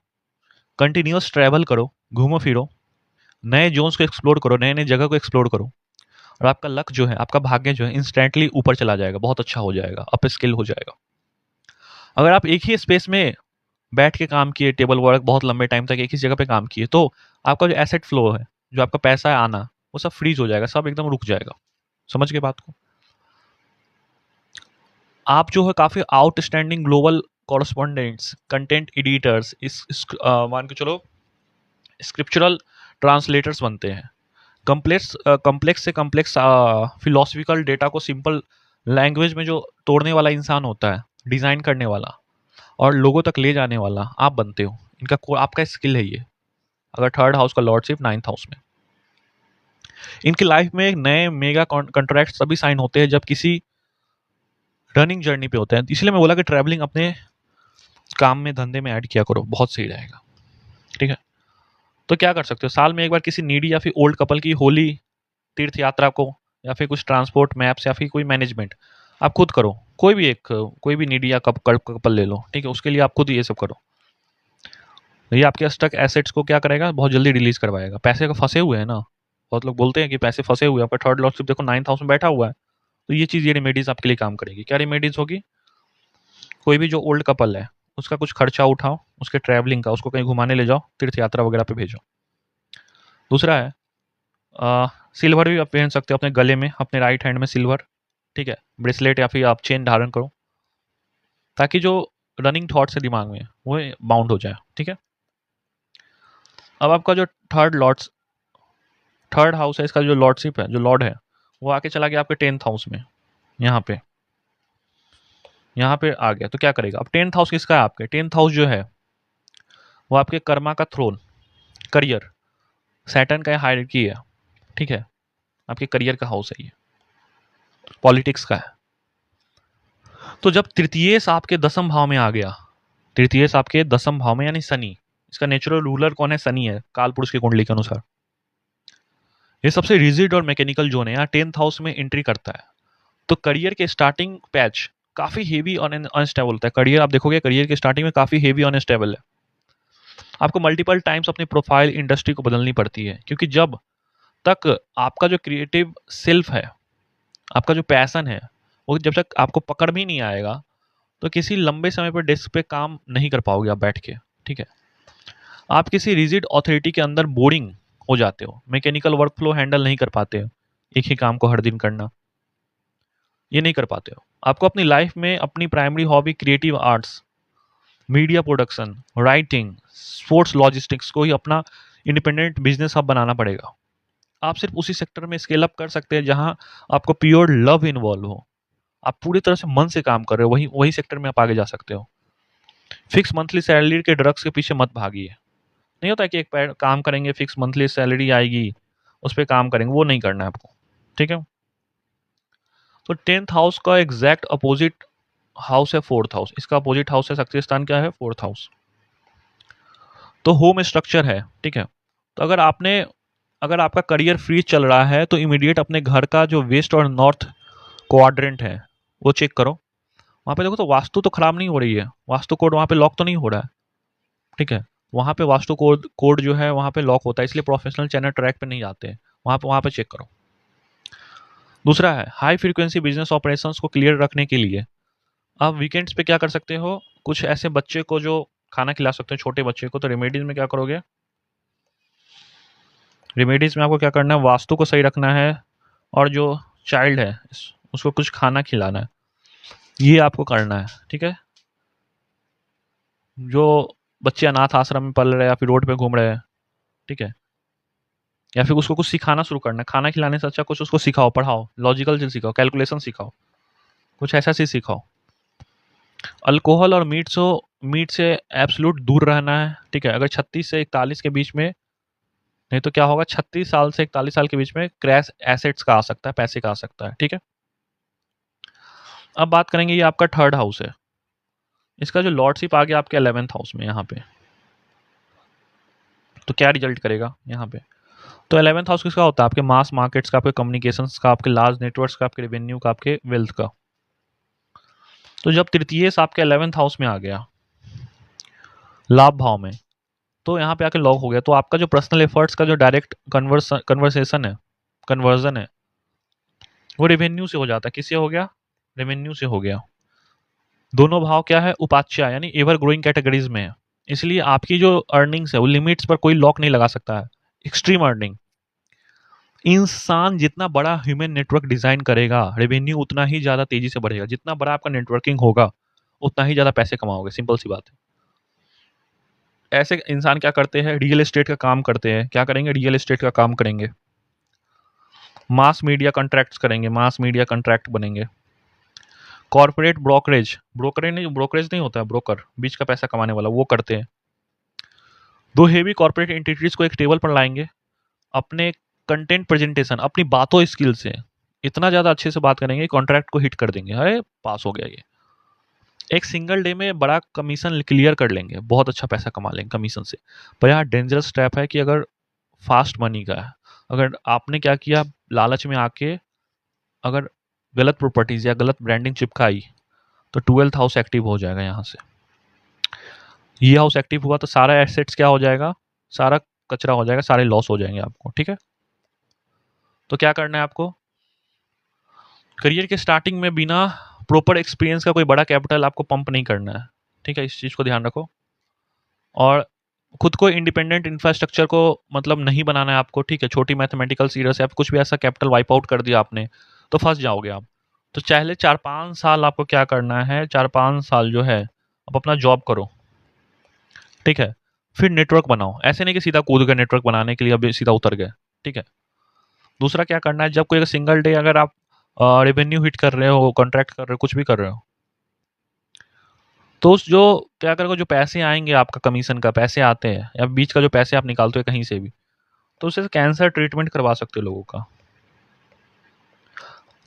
कंटिन्यूस ट्रैवल करो, घूमो फिरो, नए जोन्स को एक्सप्लोर करो, नए नए जगह को एक्सप्लोर करो, और आपका लक जो है, आपका भाग्य जो है इंस्टेंटली ऊपर चला जाएगा, बहुत अच्छा हो जाएगा, अप स्किल हो जाएगा। अगर आप एक ही स्पेस में बैठ के काम किए, टेबल वर्क बहुत लंबे टाइम तक एक ही जगह पे काम किए, तो आपका जो एसेट फ्लो है, जो आपका पैसा है आना, वो सब फ्रीज हो जाएगा, सब एकदम रुक जाएगा। समझ गए बात को? आप जो है काफ़ी आउटस्टैंडिंग ग्लोबल कॉरस्पॉन्डेंट्स, कंटेंट एडिटर्स, मान के चलो स्क्रिप्चरल ट्रांसलेटर्स बनते हैं। कम्प्लेक्स से कम्प्लेक्स फिलोसफिकल डेटा को सिंपल लैंग्वेज में जो तोड़ने वाला इंसान होता है, डिज़ाइन करने वाला और लोगों तक ले जाने वाला आप बनते हो। आपका स्किल है ये। अगर थर्ड हाउस का लॉर्डशिप नाइन्थ हाउस में, इनकी लाइफ में नए मेगा कॉन्ट्रैक्ट तभी साइन होते हैं जब किसी रनिंग जर्नी पे होते हैं। इसलिए मैं बोला कि ट्रैवलिंग अपने काम में, धंधे में ऐड किया करो, बहुत सही रहेगा, ठीक है। तो क्या कर सकते हो, साल में एक बार किसी नीडी या फिर ओल्ड कपल की होली तीर्थ यात्रा को, या फिर कुछ ट्रांसपोर्ट मैप्स या फिर कोई मैनेजमेंट आप खुद करो। कोई भी नीडी या कपल ले लो, ठीक है, उसके लिए आप खुद ये सब करो। ये आपके स्टक एसेट्स को क्या करेगा, बहुत जल्दी रिलीज करवाएगा। पैसे का फंसे हुए हैं ना, बहुत लोग बोलते हैं कि पैसे फंसे हुए हैं, आपका थर्ड लॉर्डशिप देखो नाइन्थ हाउस में बैठा हुआ है। तो ये चीज़, ये रेमेडीज आपके लिए काम करेगी। क्या रेमेडीज होगी? कोई भी जो ओल्ड कपल है उसका कुछ खर्चा उठाओ, उसके ट्रैवलिंग का, उसको कहीं घुमाने ले जाओ, तीर्थ यात्रा वगैरह पे भेजो। दूसरा है सिल्वर भी आप पहन सकते हो अपने गले में, अपने राइट हैंड में सिल्वर, ठीक है, ब्रेसलेट या फिर आप चेन धारण करो, ताकि जो रनिंग थॉट्स है दिमाग में वो बाउंड हो जाए, ठीक है। अब आपका जो थर्ड हाउस है, इसका जो लॉर्डशिप है, जो लॉर्ड है, वो आके चला गया आपके टेंथ हाउस में, यहाँ पे आ गया। तो क्या करेगा? अब टेंथ हाउस किसका है? आपके टेंथ हाउस जो है वो आपके कर्मा का थ्रोन, करियर, सैटर्न का हायरार्की है, ठीक है, आपके करियर का हाउस है ये, पॉलिटिक्स का है। तो जब तृतीयेश आपके दसम भाव में आ गया, तृतीयेश आपके दसम भाव में यानी शनि, इसका नेचुरल रूलर कौन है? शनि है, काल पुरुष की कुंडली के अनुसार। ये सबसे रिजिड और मैकेनिकल जोन है, यहाँ टेंथ हाउस में एंट्री करता है। तो करियर के स्टार्टिंग पैच काफी हेवी और अनस्टेबल होता है। करियर आप देखोगे, करियर के स्टार्टिंग में काफी हेवी और अनस्टेबल है। आपको मल्टीपल टाइम्स अपनी प्रोफाइल, इंडस्ट्री को बदलनी पड़ती है, क्योंकि जब तक आपका जो क्रिएटिव सेल्फ है, आपका जो पैशन है, वो जब तक आपको पकड़ में ही नहीं आएगा, तो किसी लंबे समय पर डेस्क पे काम नहीं कर पाओगे आप बैठ के, ठीक है। आप किसी रिजिड अथॉरिटी के अंदर बोरिंग हो जाते हो, मैकेनिकल वर्क फ्लो हैंडल नहीं कर पाते हो, एक ही काम को हर दिन करना, ये नहीं कर पाते हो। आपको अपनी लाइफ में अपनी primary hobby creative arts, media production, writing, sports logistics को ही अपना इंडिपेंडेंट बिजनेस हब बनाना पड़ेगा। आप सिर्फ उसी सेक्टर में स्केल अप कर सकते हैं जहां आपको प्योर लव इन्वॉल्व हो, आप पूरी तरह से मन से काम कर रहे हो, वही वही सेक्टर में आप आगे जा सकते हो। फिक्स मंथली सैलरी के ड्रग्स के पीछे मत भागिए। नहीं होता है कि एक काम करेंगे, फिक्स मंथली सैलरी आएगी, उस पर काम करेंगे, वो नहीं करना है आपको, ठीक है। तो टेंथ हाउस का एग्जैक्ट अपोजिट हाउस है फोर्थ हाउस, इसका अपोजिट हाउस है सक्सेस स्थान, क्या है? Fourth house. तो होम स्ट्रक्चर है, ठीक है। तो अगर आपका करियर फ्री चल रहा है तो इमीडिएट अपने घर का जो वेस्ट और नॉर्थ क्वाड्रेंट है वो चेक करो। वहाँ पे देखो तो वास्तु तो खराब नहीं हो रही है, वास्तु कोड वहाँ पे लॉक तो नहीं हो रहा है, ठीक है। वहाँ पे वास्तु कोड कोड जो है वहाँ पे लॉक होता है, इसलिए प्रोफेशनल चैनल ट्रैक पे नहीं जाते हैं। वहाँ पे चेक करो। दूसरा है हाई फ्रीक्वेंसी बिजनेस ऑपरेशंस को क्लियर रखने के लिए आप वीकेंड्स पे क्या कर सकते हो, कुछ ऐसे बच्चे को जो खाना खिला सकते हो, छोटे बच्चे को, तो रेमेडीज में क्या करोगे, रेमेडीज में आपको क्या करना है, वास्तु को सही रखना है और जो चाइल्ड है उसको कुछ खाना खिलाना है, ये आपको करना है। ठीक है, जो बच्चे अनाथ आश्रम में पल रहे हैं या फिर रोड पे घूम रहे हैं, ठीक है, या फिर उसको कुछ सिखाना शुरू करना है। खाना खिलाने से अच्छा कुछ उसको सिखाओ, पढ़ाओ, लॉजिकल चीज सिखाओ, कैलकुलेशन सिखाओ, कुछ ऐसा चीज सिखाओ। अल्कोहल और मीट से एब्सोल्यूट दूर रहना है। ठीक है, अगर 36 से 41 के बीच में, नहीं तो क्या होगा, 36 साल से 41 साल के बीच में क्रैश एसेट्स का आ सकता है, पैसे का आ सकता है। ठीक है, अब बात करेंगे, ये आपका थर्ड हाउस है, इसका जो लॉर्डशिप आ गया आपके 11th हाउस में यहाँ पे, तो क्या रिजल्ट करेगा यहाँ पे, तो 11th हाउस किसका होता है, आपके मास मार्केट्स का, आपके कम्युनिकेशंस का, आपके लार्ज नेटवर्क्स का, आपके रेवेन्यू का, आपके वेल्थ का। तो जब तृतीय आपके 11th हाउस में आ गया लाभ भाव में, तो यहाँ पे आके लॉक हो गया, तो आपका जो पर्सनल एफर्ट्स का जो डायरेक्ट कन्वर्जन है वो रेवेन्यू से हो जाता है। किससे हो गया, रेवेन्यू से हो गया। दोनों भाव क्या है, उपाच्य यानी एवर ग्रोइंग कैटेगरीज में है, इसलिए आपकी जो अर्निंग्स है वो लिमिट्स पर कोई लॉक नहीं लगा सकता है। एक्सट्रीम अर्निंग, इंसान जितना बड़ा ह्यूमन नेटवर्क डिजाइन करेगा रेवेन्यू उतना ही ज्यादा तेजी से बढ़ेगा, जितना बड़ा आपका नेटवर्किंग होगा उतना ही ज्यादा पैसे कमाओगे, सिंपल सी बात है। ऐसे इंसान क्या करते हैं, रियल एस्टेट का काम करते हैं, क्या करेंगे, रियल एस्टेट का काम करेंगे, मास मीडिया कॉन्ट्रैक्ट्स करेंगे, मास मीडिया कॉन्ट्रैक्ट बनेंगे, कॉर्पोरेट ब्रोकरेज नहीं होता है, ब्रोकर बीच का पैसा कमाने वाला, वो करते हैं। दो हेवी कॉर्पोरेट एंटिटीज को एक टेबल पर लाएंगे, अपने कंटेंट प्रेजेंटेशन, अपनी बातों स्किल से इतना ज्यादा अच्छे से बात करेंगे, कॉन्ट्रैक्ट को हिट कर देंगे, अरे पास हो गया ये। एक सिंगल डे में बड़ा कमीशन क्लियर कर लेंगे, बहुत अच्छा पैसा कमा लेंगे कमीशन से। पर यहाँ डेंजरस स्टेप है कि अगर फास्ट मनी का है, अगर आपने क्या किया, लालच में आके अगर गलत प्रॉपर्टीज या गलत ब्रांडिंग चिपकाई, तो 12th हाउस एक्टिव हो जाएगा यहाँ से। ये हाउस एक्टिव हुआ तो सारा एसेट्स क्या हो जाएगा, सारा कचरा हो जाएगा, सारे लॉस हो जाएंगे आपको। ठीक है, तो क्या करना है आपको, करियर के स्टार्टिंग में बिना प्रॉपर एक्सपीरियंस का कोई बड़ा कैपिटल आपको पंप नहीं करना है। ठीक है, इस चीज़ को ध्यान रखो। और खुद को इंडिपेंडेंट इंफ्रास्ट्रक्चर को मतलब नहीं बनाना है आपको। ठीक है, छोटी मैथमेटिकल सीरीज है, कुछ भी ऐसा कैपिटल वाइप आउट कर दिया आपने तो फंस जाओगे आप। तो चाहे 4-5 साल आपको क्या करना है, 4-5 साल जो है आप अपना जॉब करो। ठीक है, फिर नेटवर्क बनाओ, ऐसे नहीं कि सीधा कूद गए नेटवर्क बनाने के लिए अभी सीधा उतर गए। ठीक है, दूसरा क्या करना है, जब कोई सिंगल डे अगर आप रेवेन्यू हिट कर रहे हो, कॉन्ट्रैक्ट कर रहे हो, कुछ भी कर रहे हो, तो उस जो क्या करोगे, जो पैसे आएंगे आपका कमीशन का पैसे आते हैं या बीच का जो पैसे आप निकालते हो कहीं से भी, तो उससे कैंसर ट्रीटमेंट करवा सकते हो लोगों का।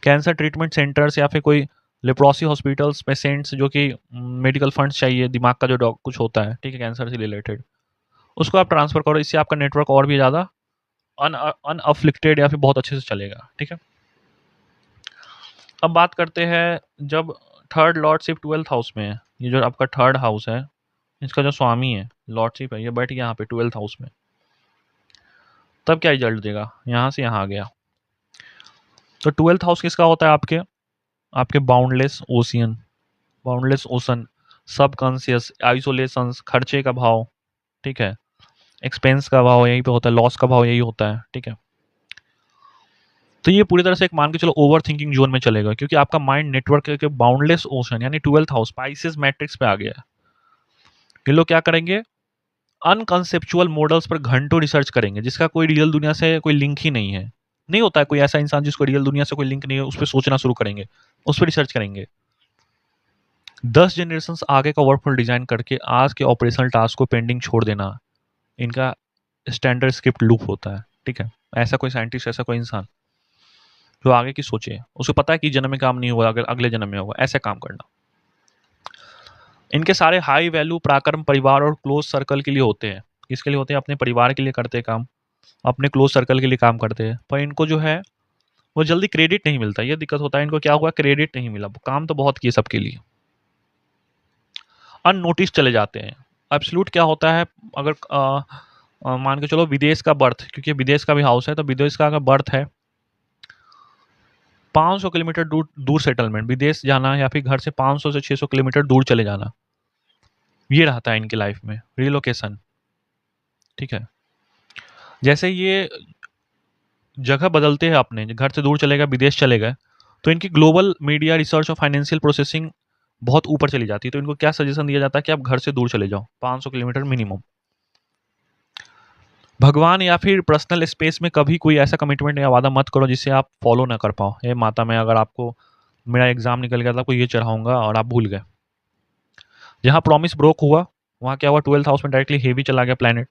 कैंसर ट्रीटमेंट सेंटर्स या फिर कोई लेप्रोसी हॉस्पिटल्स पेशेंट्स जो कि मेडिकल फंड्स चाहिए, दिमाग का जो कुछ होता है, ठीक है, कैंसर से रिलेटेड, उसको आप ट्रांसफर करो, इससे आपका नेटवर्क और भी ज़्यादा अनअफ्लिक्टेड या फिर बहुत अच्छे से चलेगा। ठीक है, अब बात करते हैं, जब थर्ड लॉर्डशिप 12th हाउस में है, ये जो आपका थर्ड हाउस है इसका जो स्वामी है, लॉर्डशिप है, ये बैठ गया यहाँ पे 12th हाउस में, तब क्या रिजल्ट देगा, यहाँ से यहाँ आ गया। तो 12th हाउस किसका होता है, आपके आपके boundless ocean, boundless ocean, subconscious, isolation, खर्चे का भाव, ठीक है, एक्सपेंस का भाव यहीं पे होता है, लॉस का भाव यही होता है। ठीक है, तो ये पूरी तरह से एक मान के चलो ओवर थिंकिंग जोन में चलेगा, क्योंकि आपका माइंड नेटवर्क के बाउंडलेस ओशन यानी 12th हाउस स्पाइसेस मैट्रिक्स पे आ गया है। ये लोग क्या करेंगे, अनकंसेप्चुअल मॉडल्स पर घंटों रिसर्च करेंगे, जिसका कोई रियल दुनिया से कोई लिंक ही नहीं है। नहीं होता है कोई ऐसा इंसान जिसको रियल दुनिया से कोई लिंक नहीं है, उस पर सोचना शुरू करेंगे, उस पर रिसर्च करेंगे। 10 जनरेशन आगे का वर्कफ्लो डिजाइन करके आज के ऑपरेशनल टास्क को पेंडिंग छोड़ देना, इनका स्टैंडर्ड स्क्रिप्ट लूप होता है। ठीक है, ऐसा कोई साइंटिस्ट, ऐसा कोई इंसान जो आगे की सोचे, उसको पता है कि जन्म में काम नहीं होगा, अगर अगले जन्म में होगा, ऐसे काम करना। इनके सारे हाई वैल्यू पराक्रम परिवार और क्लोज सर्कल के लिए होते हैं। किसके लिए होते हैं, अपने परिवार के लिए करते हैं काम, अपने क्लोज सर्कल के लिए काम करते हैं। पर इनको जो है वो जल्दी क्रेडिट नहीं मिलता, ये दिक्कत होता है इनको। क्या हुआ, क्रेडिट नहीं मिला, काम तो बहुत किए सबके लिए, अननोटिस चले जाते हैं। एब्सोल्यूट क्या होता है, अगर मान के चलो विदेश का बर्थ, क्योंकि विदेश का भी हाउस है, तो विदेश का अगर बर्थ है 500 किलोमीटर दूर दूर सेटलमेंट, विदेश जाना या फिर घर से 500 से 600 किलोमीटर दूर चले जाना, ये रहता है इनकी लाइफ में रिलोकेशन। ठीक है, जैसे ये जगह बदलते हैं अपने, घर से दूर चले गए, विदेश चले गए, तो इनकी ग्लोबल मीडिया रिसर्च और फाइनेंशियल प्रोसेसिंग बहुत ऊपर चली जाती है। तो इनको क्या सजेशन दिया जाता है कि आप घर से दूर चले जाओ 500 किलोमीटर मिनिमम। भगवान या फिर पर्सनल स्पेस में कभी कोई ऐसा कमिटमेंट या वादा मत करो जिसे आप फॉलो ना कर पाओ। ये माता में अगर आपको मेरा एग्जाम निकल गया था, आपको ये चढ़ाऊंगा और आप भूल गए। जहाँ प्रॉमिस ब्रोक हुआ वहाँ क्या हुआ, 12th हाउस में डायरेक्टली हेवी चला गया प्लैनेट,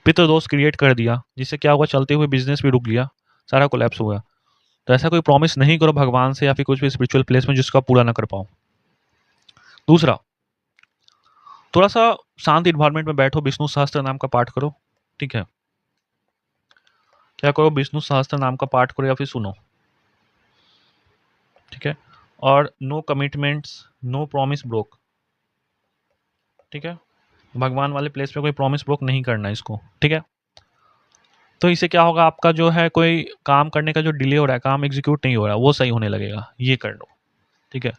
पितृदोष क्रिएट कर दिया, जिससे क्या हुआ, चलते हुए बिजनेस भी रुक गया, सारा कोलैप्स हो गया। तो ऐसा कोई प्रॉमिस नहीं करो भगवान से या फिर कुछ भी स्पिरिचुअल प्लेस में जिसको आप पूरा ना कर पाओ। दूसरा, थोड़ा सा शांत इन्वायरमेंट में बैठो, विष्णु सहस्त्र नाम का पाठ करो। ठीक है, क्या करो, विष्णु सहस्त्र नाम का पाठ करो या फिर सुनो। ठीक है, और no commitments, no promise broke. ठीक है, भगवान वाले प्लेस पे कोई प्रॉमिस ब्रोक नहीं करना इसको। ठीक है, तो इससे क्या होगा, आपका जो है कोई काम करने का जो डिले हो रहा है, काम एग्जीक्यूट नहीं हो रहा है, वो सही होने लगेगा, ये कर लो। ठीक है,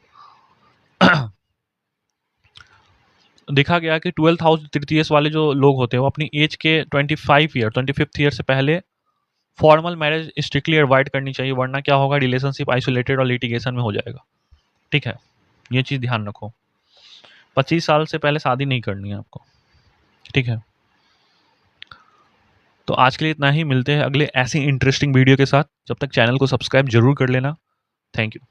देखा गया कि 12th हाउस तृतीयस वाले जो लोग होते हैं वो अपनी एज के 25th ईयर से पहले फॉर्मल मैरिज स्ट्रिक्टली अवॉइड करनी चाहिए, वरना क्या होगा, रिलेशनशिप आइसोलेटेड और लिटिगेशन में हो जाएगा। ठीक है, ये चीज़ ध्यान रखो, 25 साल से पहले शादी नहीं करनी है आपको। ठीक है, तो आज के लिए इतना ही, मिलते हैं अगले ऐसी इंटरेस्टिंग वीडियो के साथ। जब तक चैनल को सब्सक्राइब जरूर कर लेना। Thank you.